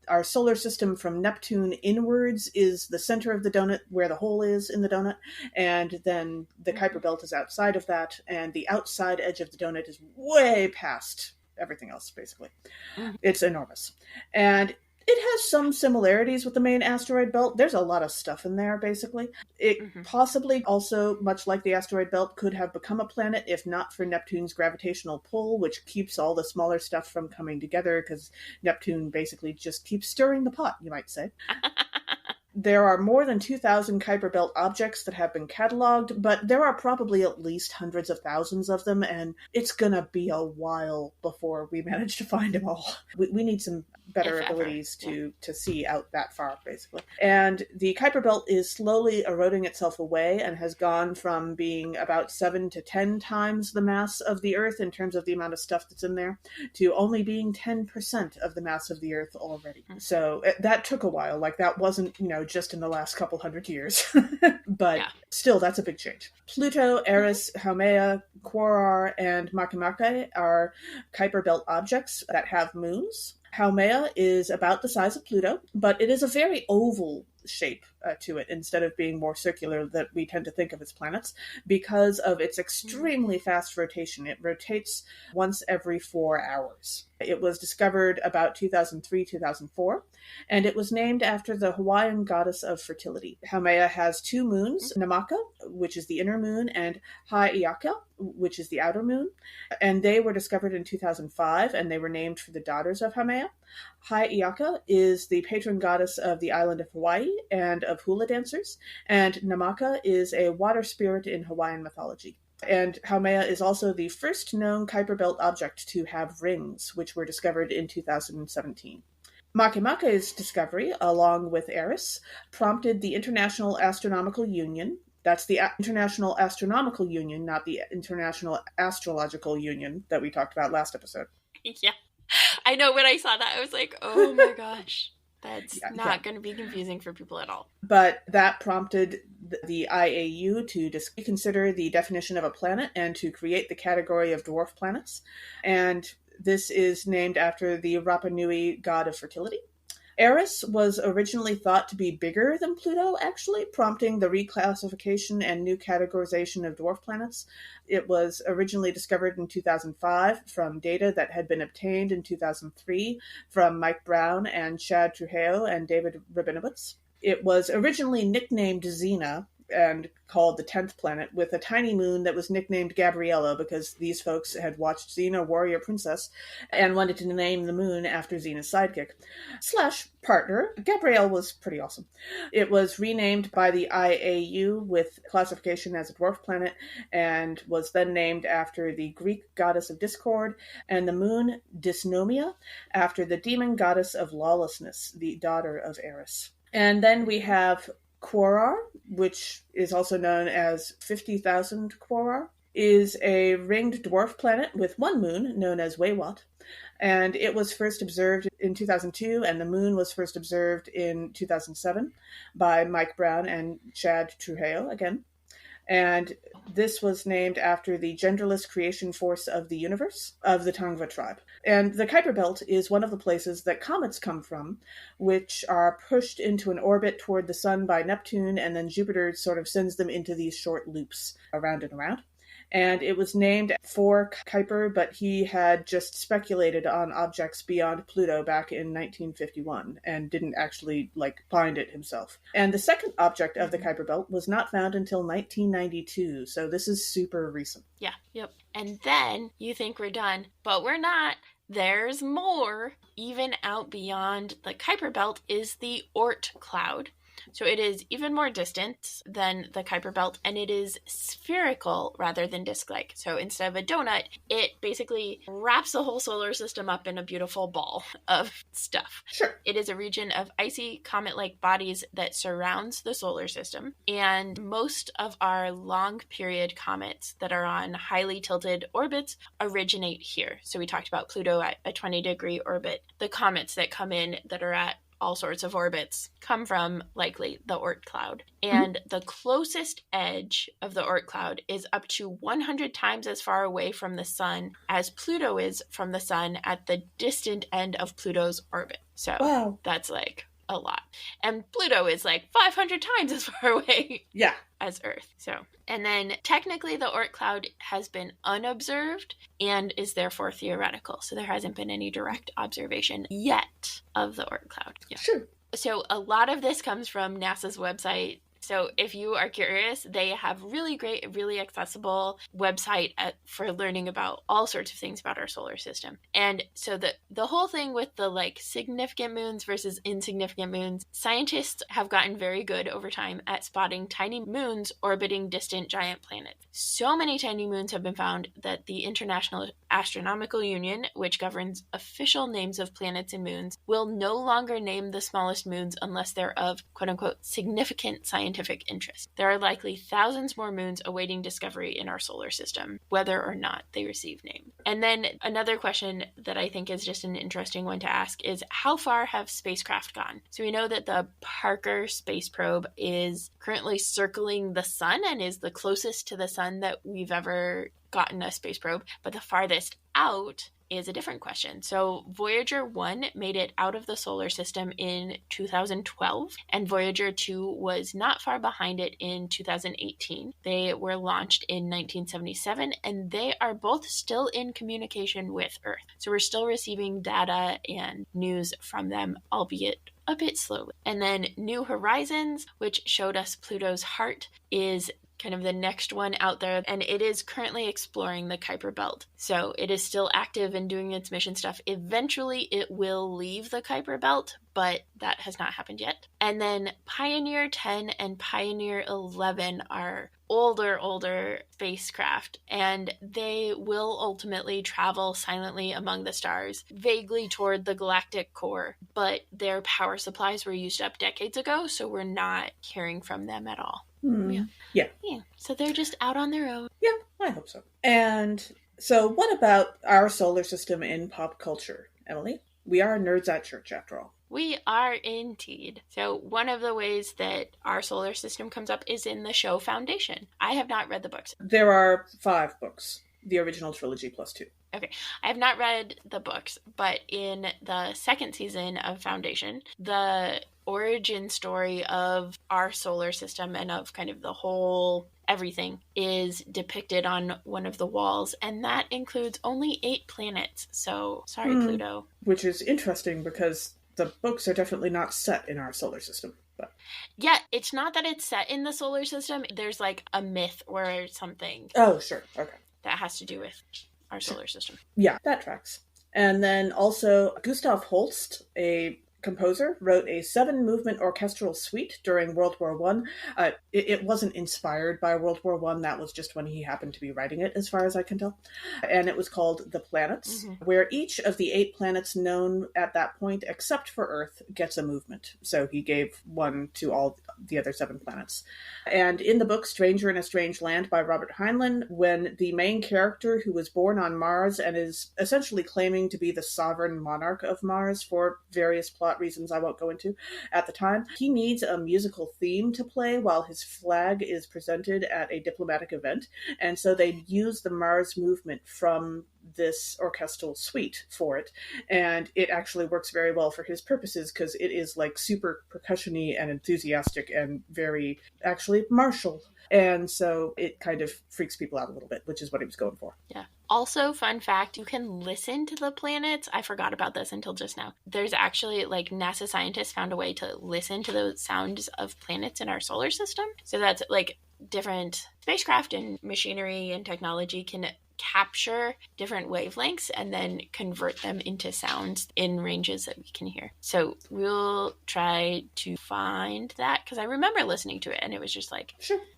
our solar system from Neptune inwards is the center of the donut, where the hole is in the donut, and then the Kuiper Belt is outside of that, and the outside edge of the donut is way past everything else, basically. It's enormous. And it has some similarities with the main asteroid belt. There's a lot of stuff in there, basically. It possibly also, much like the asteroid belt, could have become a planet if not for Neptune's gravitational pull, which keeps all the smaller stuff from coming together, because Neptune basically just keeps stirring the pot, you might say. There are more than 2,000 Kuiper Belt objects that have been cataloged, but there are probably at least hundreds of thousands of them, and it's gonna be a while before we manage to find them all. We need some better abilities to see out that far, basically. And the Kuiper Belt is slowly eroding itself away and has gone from being about 7 to 10 times the mass of the Earth in terms of the amount of stuff that's in there, to only being 10% of the mass of the Earth already. So that took a while. Like, that wasn't, just in the last couple hundred years. But still, that's a big change. Pluto, Eris, Haumea, Quorar, and Makemake are Kuiper Belt objects that have moons. Haumea is about the size of Pluto, but it is a very oval shape to it, instead of being more circular that we tend to think of as planets, because of its extremely fast rotation. It rotates once every 4 hours. It was discovered about 2003, 2004, and it was named after the Hawaiian goddess of fertility. Haumea has 2 moons, Namaka, which is the inner moon, and Haiaka, which is the outer moon, and they were discovered in 2005, and they were named for the daughters of Haumea. Haiaka is the patron goddess of the island of Hawaii and of hula dancers, and Namaka is a water spirit in Hawaiian mythology. And Haumea is also the first known Kuiper Belt object to have rings, which were discovered in 2017. Makemake's discovery, along with Eris, prompted the International Astronomical Union. That's the International Astronomical Union, not the International Astrological Union that we talked about last episode. Yeah. I know, when I saw that, I was like, oh my gosh. That's not going to be confusing for people at all. But that prompted the IAU to consider the definition of a planet and to create the category of dwarf planets. And this is named after the Rapa Nui god of fertility. Eris was originally thought to be bigger than Pluto, actually, prompting the reclassification and new categorization of dwarf planets. It was originally discovered in 2005 from data that had been obtained in 2003 from Mike Brown and Chad Trujillo and David Rabinowitz. It was originally nicknamed Xena and called the 10th planet, with a tiny moon that was nicknamed Gabriella because these folks had watched Xena Warrior Princess and wanted to name the moon after Xena's sidekick / partner. Gabrielle was pretty awesome. It was renamed by the IAU with classification as a dwarf planet and was then named after the Greek goddess of discord, and the moon Dysnomia after the demon goddess of lawlessness, the daughter of Eris. And then we have Quorar, which is also known as 50,000 Quorar, is a ringed dwarf planet with 1 moon, known as Waywat, and it was first observed in 2002, and the moon was first observed in 2007 by Mike Brown and Chad Trujillo again. And this was named after the genderless creation force of the universe of the Tongva tribe. And the Kuiper Belt is one of the places that comets come from, which are pushed into an orbit toward the sun by Neptune, and then Jupiter sort of sends them into these short loops around and around. and it was named for Kuiper, but he had just speculated on objects beyond Pluto back in 1951 and didn't actually find it himself. And the second object of the Kuiper belt was not found until 1992, so this is super recent. Yeah, yep. And then you think we're done, but we're not. There's more. Even out beyond the Kuiper belt is the Oort cloud. So it is even more distant than the Kuiper belt, and it is spherical rather than disc-like. So instead of a donut, it basically wraps the whole solar system up in a beautiful ball of stuff. Sure. It is a region of icy comet-like bodies that surrounds the solar system, and most of our long-period comets that are on highly tilted orbits originate here. So we talked about Pluto at a 20-degree orbit. The comets that come in that are at all sorts of orbits come from likely the Oort cloud. And the closest edge of the Oort cloud is up to 100 times as far away from the sun as Pluto is from the sun at the distant end of Pluto's orbit. So wow. That's a lot. And Pluto is 500 times as far away as Earth. So, and then technically the Oort cloud has been unobserved and is therefore theoretical. So there hasn't been any direct observation yet of the Oort cloud. Yeah. Sure. So a lot of this comes from NASA's website. So if you are curious, they have really great, really accessible website for learning about all sorts of things about our solar system. And so the whole thing with the significant moons versus insignificant moons, scientists have gotten very good over time at spotting tiny moons orbiting distant giant planets. So many tiny moons have been found that the International Astronomical Union, which governs official names of planets and moons, will no longer name the smallest moons unless they're of quote-unquote significant scientific interest. There are likely thousands more moons awaiting discovery in our solar system, whether or not they receive name. And then another question that I think is just an interesting one to ask is, how far have spacecraft gone? So we know that the Parker space probe is currently circling the sun and is the closest to the sun that we've ever gotten a space probe, but the farthest out is a different question. So Voyager 1 made it out of the solar system in 2012, and Voyager 2 was not far behind it in 2018. They were launched in 1977, and they are both still in communication with Earth. So we're still receiving data and news from them, albeit a bit slowly. And then New Horizons, which showed us Pluto's heart, is kind of the next one out there, and it is currently exploring the Kuiper belt. So it is still active and doing its mission stuff. Eventually it will leave the Kuiper belt, but that has not happened yet. And then Pioneer 10 and Pioneer 11 are older spacecraft, and they will ultimately travel silently among the stars, vaguely toward the galactic core, but their power supplies were used up decades ago, so we're not hearing from them at all. Yeah. So they're just out on their own. Yeah, I hope so. And so what about our solar system in pop culture, Emily? We are nerds at church, after all. We are indeed. So one of the ways that our solar system comes up is in the show Foundation. I have not read the books. There are 5 books, the original trilogy plus 2. Okay, I have not read the books, but in the second season of Foundation, the origin story of our solar system and of kind of the whole everything is depicted on one of the walls, and that includes only 8 planets. So, sorry, Pluto. Which is interesting because the books are definitely not set in our solar system. But yeah, it's not that it's set in the solar system. There's a myth or something. Oh, sure. Okay. That has to do with our solar system. Yeah, that tracks. And then also Gustav Holst, a composer, wrote a 7-movement orchestral suite during World War I. It wasn't inspired by World War I. That was just when he happened to be writing it, as far as I can tell. And it was called The Planets, where each of the 8 planets known at that point, except for Earth, gets a movement. So he gave one to all the other 7 planets. And in the book Stranger in a Strange Land by Robert Heinlein, when the main character, who was born on Mars and is essentially claiming to be the sovereign monarch of Mars for various plot plot reasons I won't go into at the time. He needs a musical theme to play while his flag is presented at a diplomatic event, and so they use the Mars movement from this orchestral suite for it, and it actually works very well for his purposes because it is like super percussion-y and enthusiastic and very actually martial, and so it kind of freaks people out a little bit, which is what he was going for. Yeah. Also, fun fact, you can listen to the planets. I forgot about this until just now. There's actually, like, NASA scientists found a way to listen to the sounds of planets in our solar system. So that's, like, different spacecraft and machinery and technology can capture different wavelengths and then convert them into sounds in ranges that we can hear. So we'll try to find that because I remember listening to it and it was just like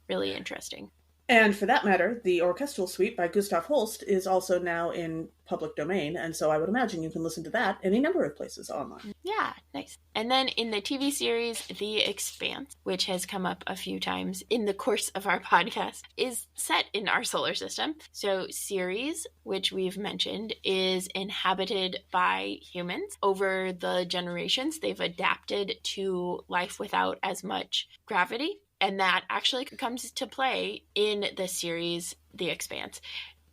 really interesting. And for that matter, the orchestral suite by Gustav Holst is also now in public domain, and so I would imagine you can listen to that any number of places online. Yeah, nice. And then in the TV series, The Expanse, which has come up a few times in the course of our podcast, is set in our solar system. So Ceres, which we've mentioned, is inhabited by humans. Over the generations, they've adapted to life without as much gravity. And that actually comes to play in the series, The Expanse.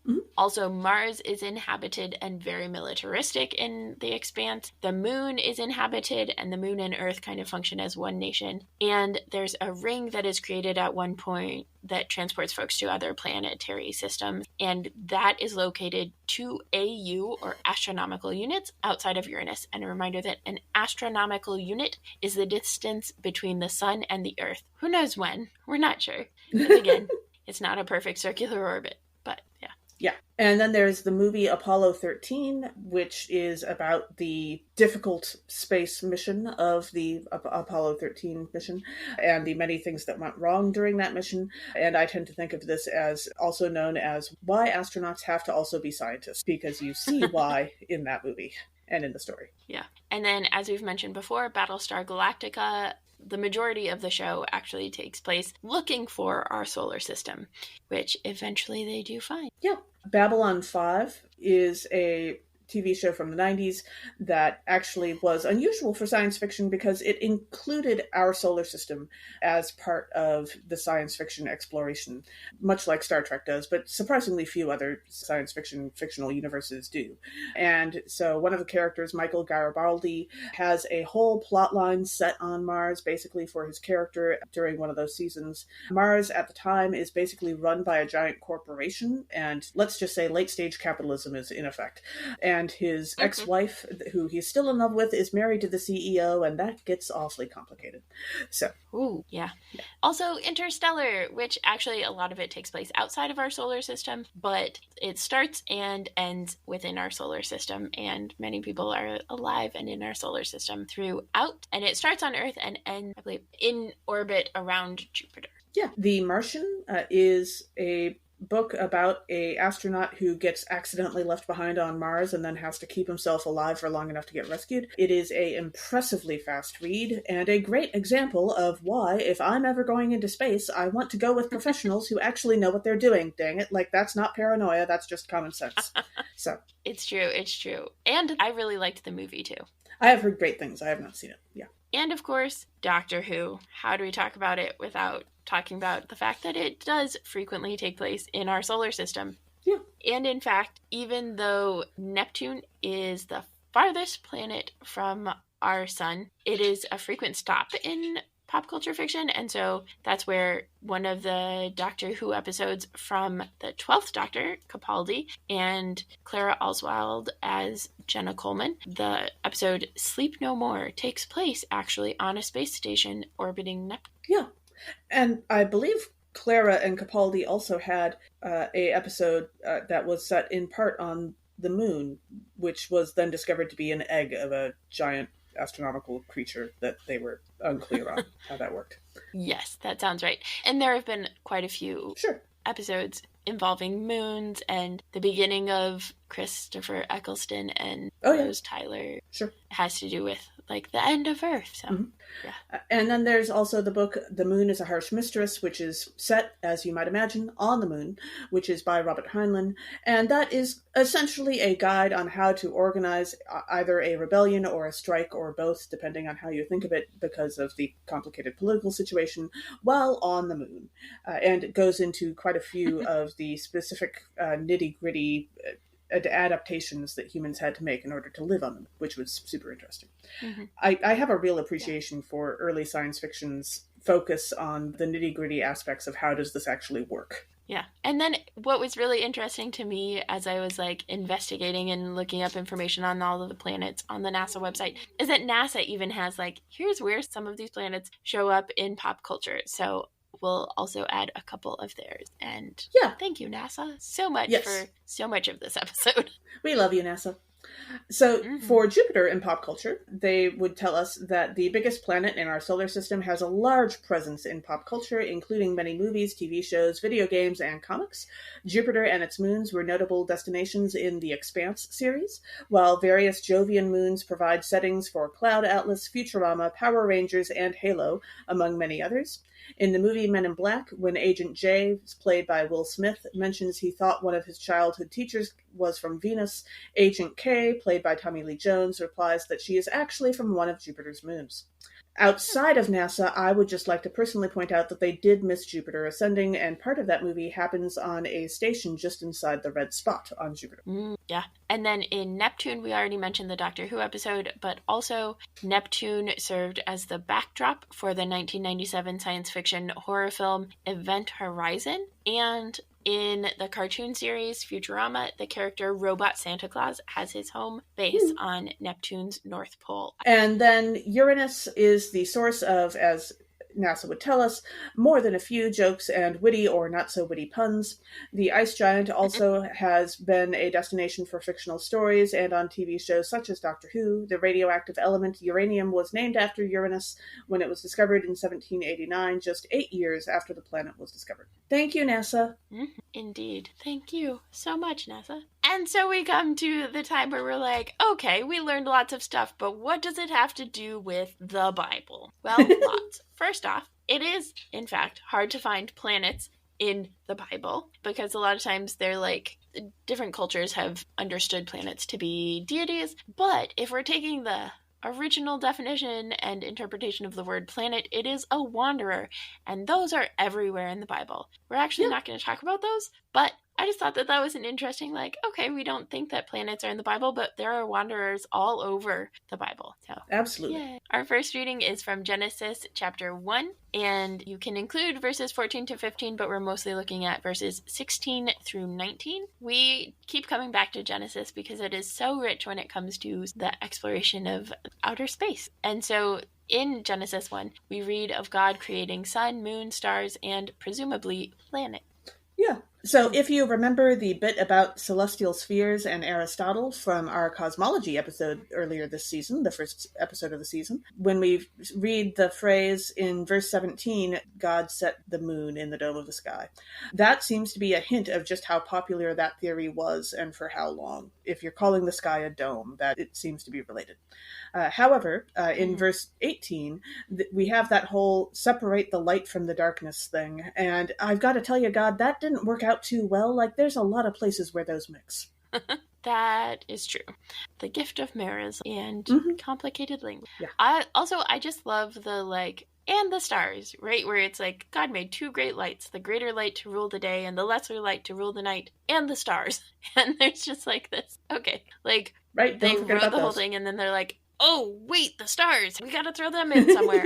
Mm-hmm. Also, Mars is inhabited and very militaristic in The Expanse. The moon is inhabited, and the moon and Earth kind of function as one nation. And there's a ring that is created at one point that transports folks to other planetary systems. And that is located 2 AU, or astronomical units, outside of Uranus. And a reminder that an astronomical unit is the distance between the sun and the Earth. Who knows when? We're not sure. Because again, it's not a perfect circular orbit. But yeah. Yeah. And then there's the movie Apollo 13, which is about the difficult space mission of the Apollo 13 mission and the many things that went wrong during that mission. And I tend to think of this as also known as why astronauts have to also be scientists, because you see why in that movie and in the story. Yeah. And then, as we've mentioned before, Battlestar Galactica, the majority of the show actually takes place looking for our solar system, which eventually they do find. Yeah. Babylon 5 is a TV show from the 90s that actually was unusual for science fiction because it included our solar system as part of the science fiction exploration, much like Star Trek does, but surprisingly few other science fiction fictional universes do. And so one of the characters, Michael Garibaldi, has a whole plot line set on Mars, basically for his character during one of those seasons. Mars at the time is basically run by a giant corporation, and let's just say late stage capitalism is in effect. And his ex-wife, who he's still in love with, is married to the CEO, and that gets awfully complicated. So, ooh, yeah. Also, Interstellar, which actually a lot of it takes place outside of our solar system, but it starts and ends within our solar system, and many people are alive and in our solar system throughout. And it starts on Earth and ends, I believe, in orbit around Jupiter. Yeah. The Martian is a book about a astronaut who gets accidentally left behind on Mars and then has to keep himself alive for long enough to get rescued. It is a impressively fast read and a great example of why, if I'm ever going into space, I want to go with professionals who actually know what they're doing. Dang it. Like, that's not paranoia, that's just common sense. So It's true. And I really liked the movie too. I have heard great things. I have not seen it. Yeah. And of course, Doctor Who. How do we talk about it without talking about the fact that it does frequently take place in our solar system? Yeah. And in fact, even though Neptune is the farthest planet from our sun, it is a frequent stop in pop culture fiction. And so that's where one of the Doctor Who episodes from the 12th Doctor, Capaldi, and Clara Oswald as Jenna Coleman, the episode Sleep No More, takes place actually on a space station orbiting Neptune. Yeah. And I believe Clara and Capaldi also had a episode that was set in part on the moon, which was then discovered to be an egg of a giant astronomical creature that they were unclear on how that worked. Yes, that sounds right. And there have been quite a few Sure. episodes involving moons and the beginning of Christopher Eccleston and Rose Tyler has to do with like the end of Earth. So And then there's also the book The Moon is a Harsh Mistress, which is set, as you might imagine, on the moon, which is by Robert Heinlein. And that is essentially a guide on how to organize either a rebellion or a strike or both, depending on how you think of it, because of the complicated political situation, while on the moon. And it goes into quite a few of the specific nitty-gritty adaptations that humans had to make in order to live on them, which was super interesting. I have a real appreciation for early science fiction's focus on the nitty-gritty aspects of how does this actually work. Yeah. And then what was really interesting to me as I was like investigating and looking up information on all of the planets on the NASA website is that NASA even has like, here's where some of these planets show up in pop culture. So we'll also add a couple of theirs. And thank you, NASA, so much for so much of this episode. We love you, NASA. So for Jupiter in pop culture, they would tell us that the biggest planet in our solar system has a large presence in pop culture, including many movies, TV shows, video games, and comics. Jupiter and its moons were notable destinations in the Expanse series, while various Jovian moons provide settings for Cloud Atlas, Futurama, Power Rangers, and Halo, among many others. In the movie Men in Black, when Agent J, played by Will Smith, mentions he thought one of his childhood teachers was from Venus, Agent K, played by Tommy Lee Jones, replies that she is actually from one of Jupiter's moons. Outside of NASA, I would just like to personally point out that they did miss Jupiter ascending, and part of that movie happens on a station just inside the red spot on Jupiter. Yeah. And then in Neptune, we already mentioned the Doctor Who episode, but also Neptune served as the backdrop for the 1997 science fiction horror film Event Horizon. And in the cartoon series Futurama, the character Robot Santa Claus has his home base on Neptune's North Pole. And then Uranus is the source of, as NASA would tell us, more than a few jokes and witty or not so witty puns. The ice giant also has been a destination for fictional stories and on TV shows such as Doctor Who. The radioactive element uranium was named after Uranus when it was discovered in 1789, just 8 years after the planet was discovered. Thank you, NASA. Indeed. Thank you so much, NASA. And so we come to the time where we're like, okay, we learned lots of stuff, but what does it have to do with the Bible? Well, lots. First off, it is, in fact, hard to find planets in the Bible because a lot of times they're like, different cultures have understood planets to be deities. But if we're taking the original definition and interpretation of the word planet, it is a wanderer. And those are everywhere in the Bible. We're actually not going to talk about those, but I just thought that that was an interesting, like, okay, we don't think that planets are in the Bible, but there are wanderers all over the Bible. So absolutely. Yeah. Our first reading is from Genesis chapter 1, and you can include verses 14 to 15, but we're mostly looking at verses 16 through 19. We keep coming back to Genesis because it is so rich when it comes to the exploration of outer space. And so in Genesis 1, we read of God creating sun, moon, stars, and presumably planet. Yeah. So if you remember the bit about celestial spheres and Aristotle from our cosmology episode earlier this season, the first episode of the season, when we read the phrase in verse 17, God set the moon in the dome of the sky, that seems to be a hint of just how popular that theory was and for how long. If you're calling the sky a dome, that it seems to be related. However, in verse 18, we have that whole separate the light from the darkness thing. And I've got to tell you, God, that didn't work out too well. Like, there's a lot of places where those mix. That is true. The gift of mirrors and complicated language. Yeah. I just love the, like, and the stars, right? Where it's like, God made two great lights, the greater light to rule the day and the lesser light to rule the night, and the stars. And there's just like this. Okay. Like, right. They wrote the whole thing and then they're like, oh, wait, the stars. We got to throw them in somewhere.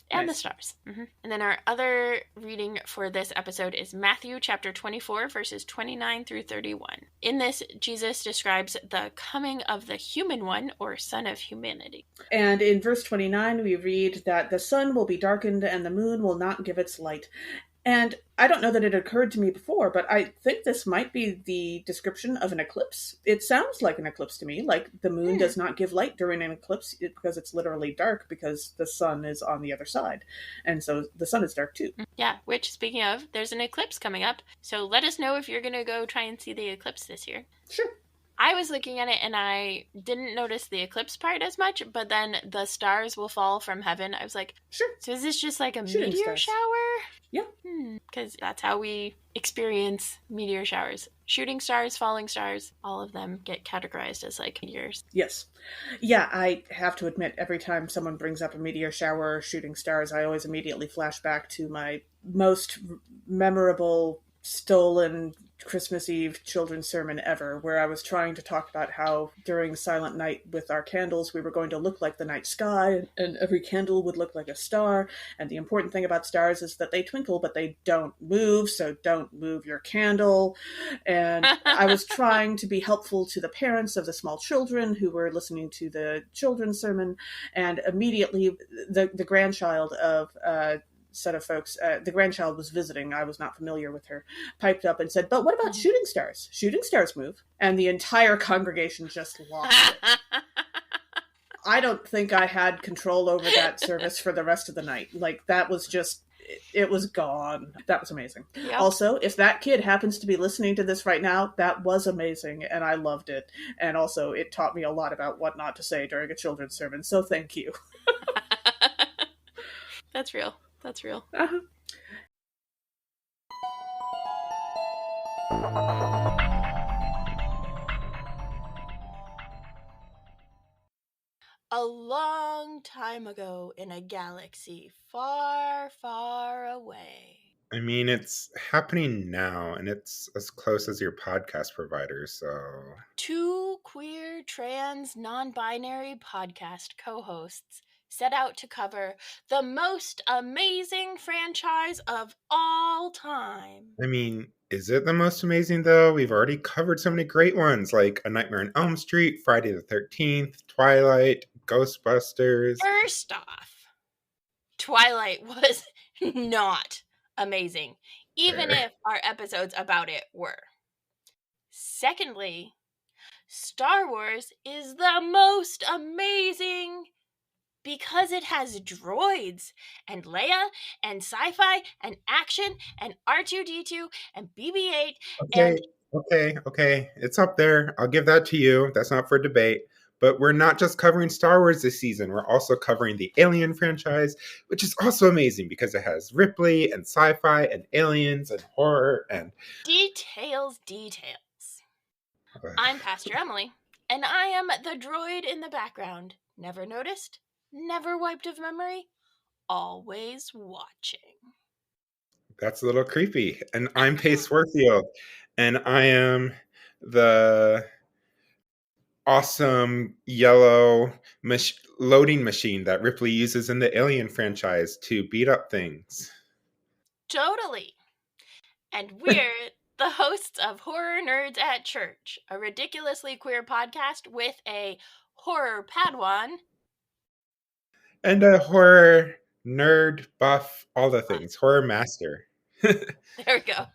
And nice. The stars. And then our other reading for this episode is Matthew chapter 24, verses 29 through 31. In this, Jesus describes the coming of the human one, or son of humanity. And in verse 29, we read that the sun will be darkened and the moon will not give its light. And I don't know that it occurred to me before, but I think this might be the description of an eclipse. It sounds like an eclipse to me, like the moon does not give light during an eclipse because it's literally dark because the sun is on the other side. And so the sun is dark too. Yeah, which, speaking of, there's an eclipse coming up. So let us know if you're going to go try and see the eclipse this year. Sure. I was looking at it and I didn't notice the eclipse part as much, but then the stars will fall from heaven. I was like, sure. So is this just like a Shooting meteor stars. shower? Yeah. Because that's how we experience meteor showers. Shooting stars, falling stars, all of them get categorized as like meteors. Yes. Yeah, I have to admit, every time someone brings up a meteor shower or shooting stars, I always immediately flash back to my most memorable stolen Christmas Eve children's sermon ever, where I was trying to talk about how during Silent Night with our candles, we were going to look like the night sky, and every candle would look like a star. And the important thing about stars is that they twinkle, but they don't move, so don't move your candle. And I was trying to be helpful to the parents of the small children who were listening to the children's sermon, and immediately the grandchild of set of folks, the grandchild was visiting, I was not familiar with her, piped up and said, but what about shooting stars? Shooting stars move. And the entire congregation just lost it. I don't think I had control over that service for the rest of the night. Like, that was just, it was gone. That was amazing. Yep. Also, if that kid happens to be listening to this right now, that was amazing, and I loved it. And also, it taught me a lot about what not to say during a children's sermon, so thank you. That's real. That's real. Uh-huh. A long time ago in a galaxy far, far away. I mean, it's happening now, and it's as close as your podcast provider, so... Two queer, trans, non-binary podcast co-hosts set out to cover the most amazing franchise of all time. I mean, is it the most amazing, though? We've already covered so many great ones, like A Nightmare on Elm Street, Friday the 13th, Twilight, Ghostbusters. First off, Twilight was not amazing, even if our episodes about it were. Secondly, Star Wars is the most amazing because it has droids and Leia and sci-fi and action and R2-D2 and BB-8 and... Okay. It's up there. I'll give that to you. That's not for debate. But we're not just covering Star Wars this season. We're also covering the Alien franchise, which is also amazing because it has Ripley and sci-fi and aliens and horror and... Details. I'm Pastor Emily, and I am the droid in the background. Never noticed, never wiped of memory, always watching. That's a little creepy. And I'm Pace Warfield, and I am the awesome yellow loading machine that Ripley uses in the Alien franchise to beat up things. Totally. And we're the hosts of Horror Nerds at Church, a ridiculously queer podcast with a horror Padawan. And a horror nerd buff, all the things. Horror master. There we go.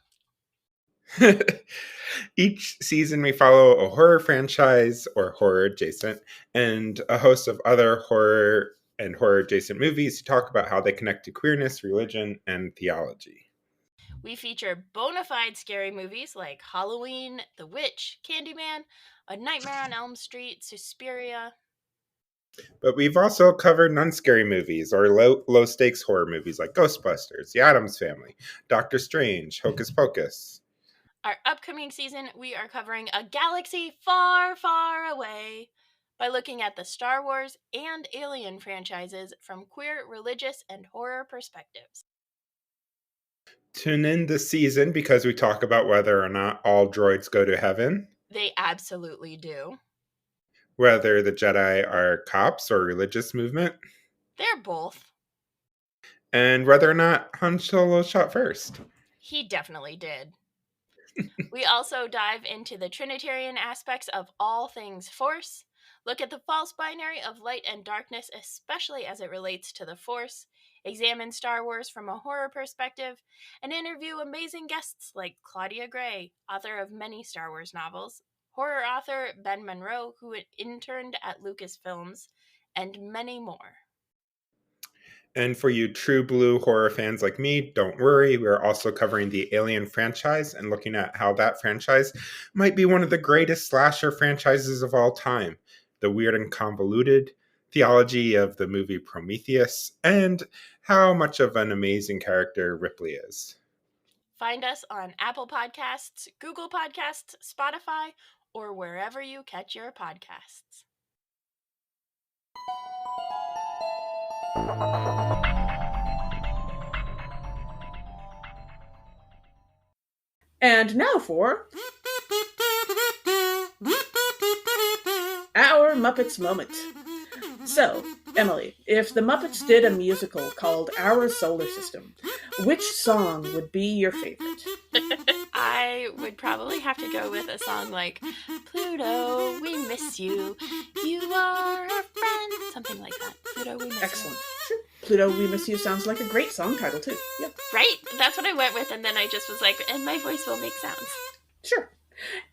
Each season we follow a horror franchise or horror adjacent and a host of other horror and horror adjacent movies to talk about how they connect to queerness, religion, and theology. We feature bona fide scary movies like Halloween, The Witch, Candyman, A Nightmare on Elm Street, Suspiria. But we've also covered non-scary movies or low stakes horror movies like Ghostbusters, The Addams Family, Doctor Strange, Hocus Pocus. Our upcoming season, we are covering a galaxy far, far away by looking at the Star Wars and Alien franchises from queer, religious, and horror perspectives. Tune in this season because we talk about whether or not all droids go to heaven. They absolutely do. Whether the Jedi are cops or religious movement. They're both. And whether or not Han Solo shot first. He definitely did. We also dive into the Trinitarian aspects of all things Force, look at the false binary of light and darkness, especially as it relates to the Force, examine Star Wars from a horror perspective, and interview amazing guests like Claudia Gray, author of many Star Wars novels, horror author Ben Monroe, who had interned at Lucasfilms, and many more. And for you true blue horror fans like me, don't worry, we're also covering the Alien franchise and looking at how that franchise might be one of the greatest slasher franchises of all time. The weird and convoluted theology of the movie Prometheus, and how much of an amazing character Ripley is. Find us on Apple Podcasts, Google Podcasts, Spotify, or wherever you catch your podcasts. And now for our Muppets moment. So, Emily, if the Muppets did a musical called Our Solar System, which song would be your favorite? I would probably have to go with a song like Pluto, we miss you. You are our friend. Something like that. Pluto, we miss Excellent. you. Sure. Pluto, We Miss You sounds like a great song title, too. Yeah. Right? That's what I went with, and then I just was like, and my voice will make sounds. Sure.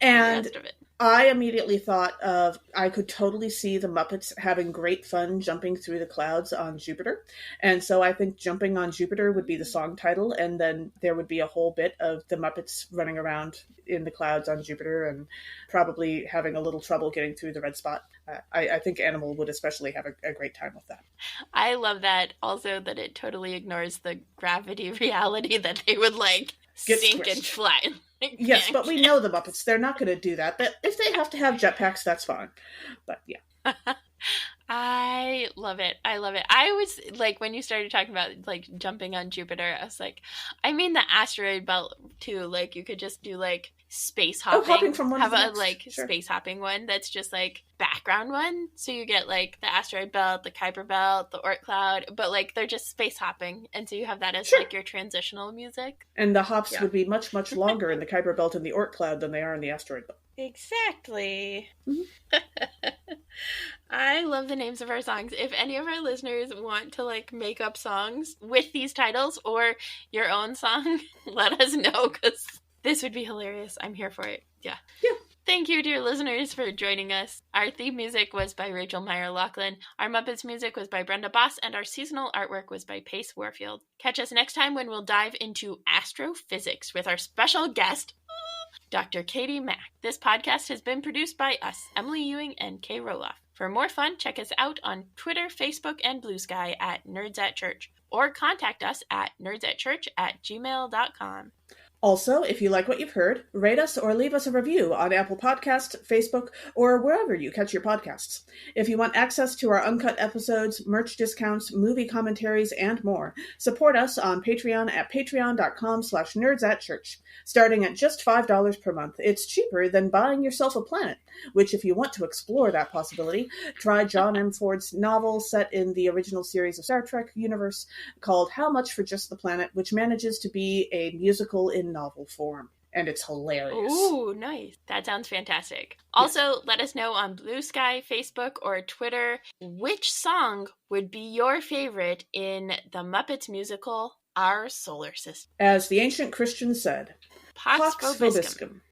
The And rest of it. I immediately thought of, I could totally see the Muppets having great fun jumping through the clouds on Jupiter. And so I think Jumping on Jupiter would be the song title, and then there would be a whole bit of the Muppets running around in the clouds on Jupiter and probably having a little trouble getting through the red spot. I think Animal would especially have a great time with that. I love that also that it totally ignores the gravity reality that they would like Get sink squished. and fly. Yes, but we know the Muppets. They're not going to do that. But if they have to have jetpacks, that's fine. But yeah. I love it. I love it. I was like, when you started talking about like jumping on Jupiter, I was like, I mean the asteroid belt too. Like you could just do like space hopping. hopping from one to have the a next. like Sure. space hopping one that's just like background one. So you get like the asteroid belt, the Kuiper belt, the Oort cloud, but like they're just space hopping, and so you have that as Sure. like your transitional music. And the hops Yeah. would be much, much longer in the Kuiper belt and the Oort cloud than they are in the asteroid belt. Exactly. Mhm. I love the names of our songs. If any of our listeners want to like make up songs with these titles or your own song, let us know because this would be hilarious. I'm here for it. Yeah. Yeah. Thank you, dear listeners, for joining us. Our theme music was by Rachel Meyer-Laughlin. Our Muppets music was by Brenda Boss, and our seasonal artwork was by Pace Warfield. Catch us next time when we'll dive into astrophysics with our special guest, Dr. Katie Mack. This podcast has been produced by us, Emily Ewing and Kay Rohloff. For more fun, check us out on Twitter, Facebook, and Blue Sky at Nerds at Church, or contact us at nerdsatchurch@gmail.com. Also, if you like what you've heard, rate us or leave us a review on Apple Podcasts, Facebook, or wherever you catch your podcasts. If you want access to our uncut episodes, merch discounts, movie commentaries, and more, support us on Patreon at patreon.com/nerdsatchurch. Starting at just $5 per month, it's cheaper than buying yourself a planet, which if you want to explore that possibility, try John M. Ford's novel set in the original series of Star Trek universe called How Much for Just the Planet, which manages to be a musical in novel form. And it's hilarious. Ooh, nice. That sounds fantastic. Also, let us know on Blue Sky, Facebook, or Twitter which song would be your favorite in the Muppets musical, Our Solar System. As the ancient Christians said, Pax Pax Vobiscum. Vobiscum.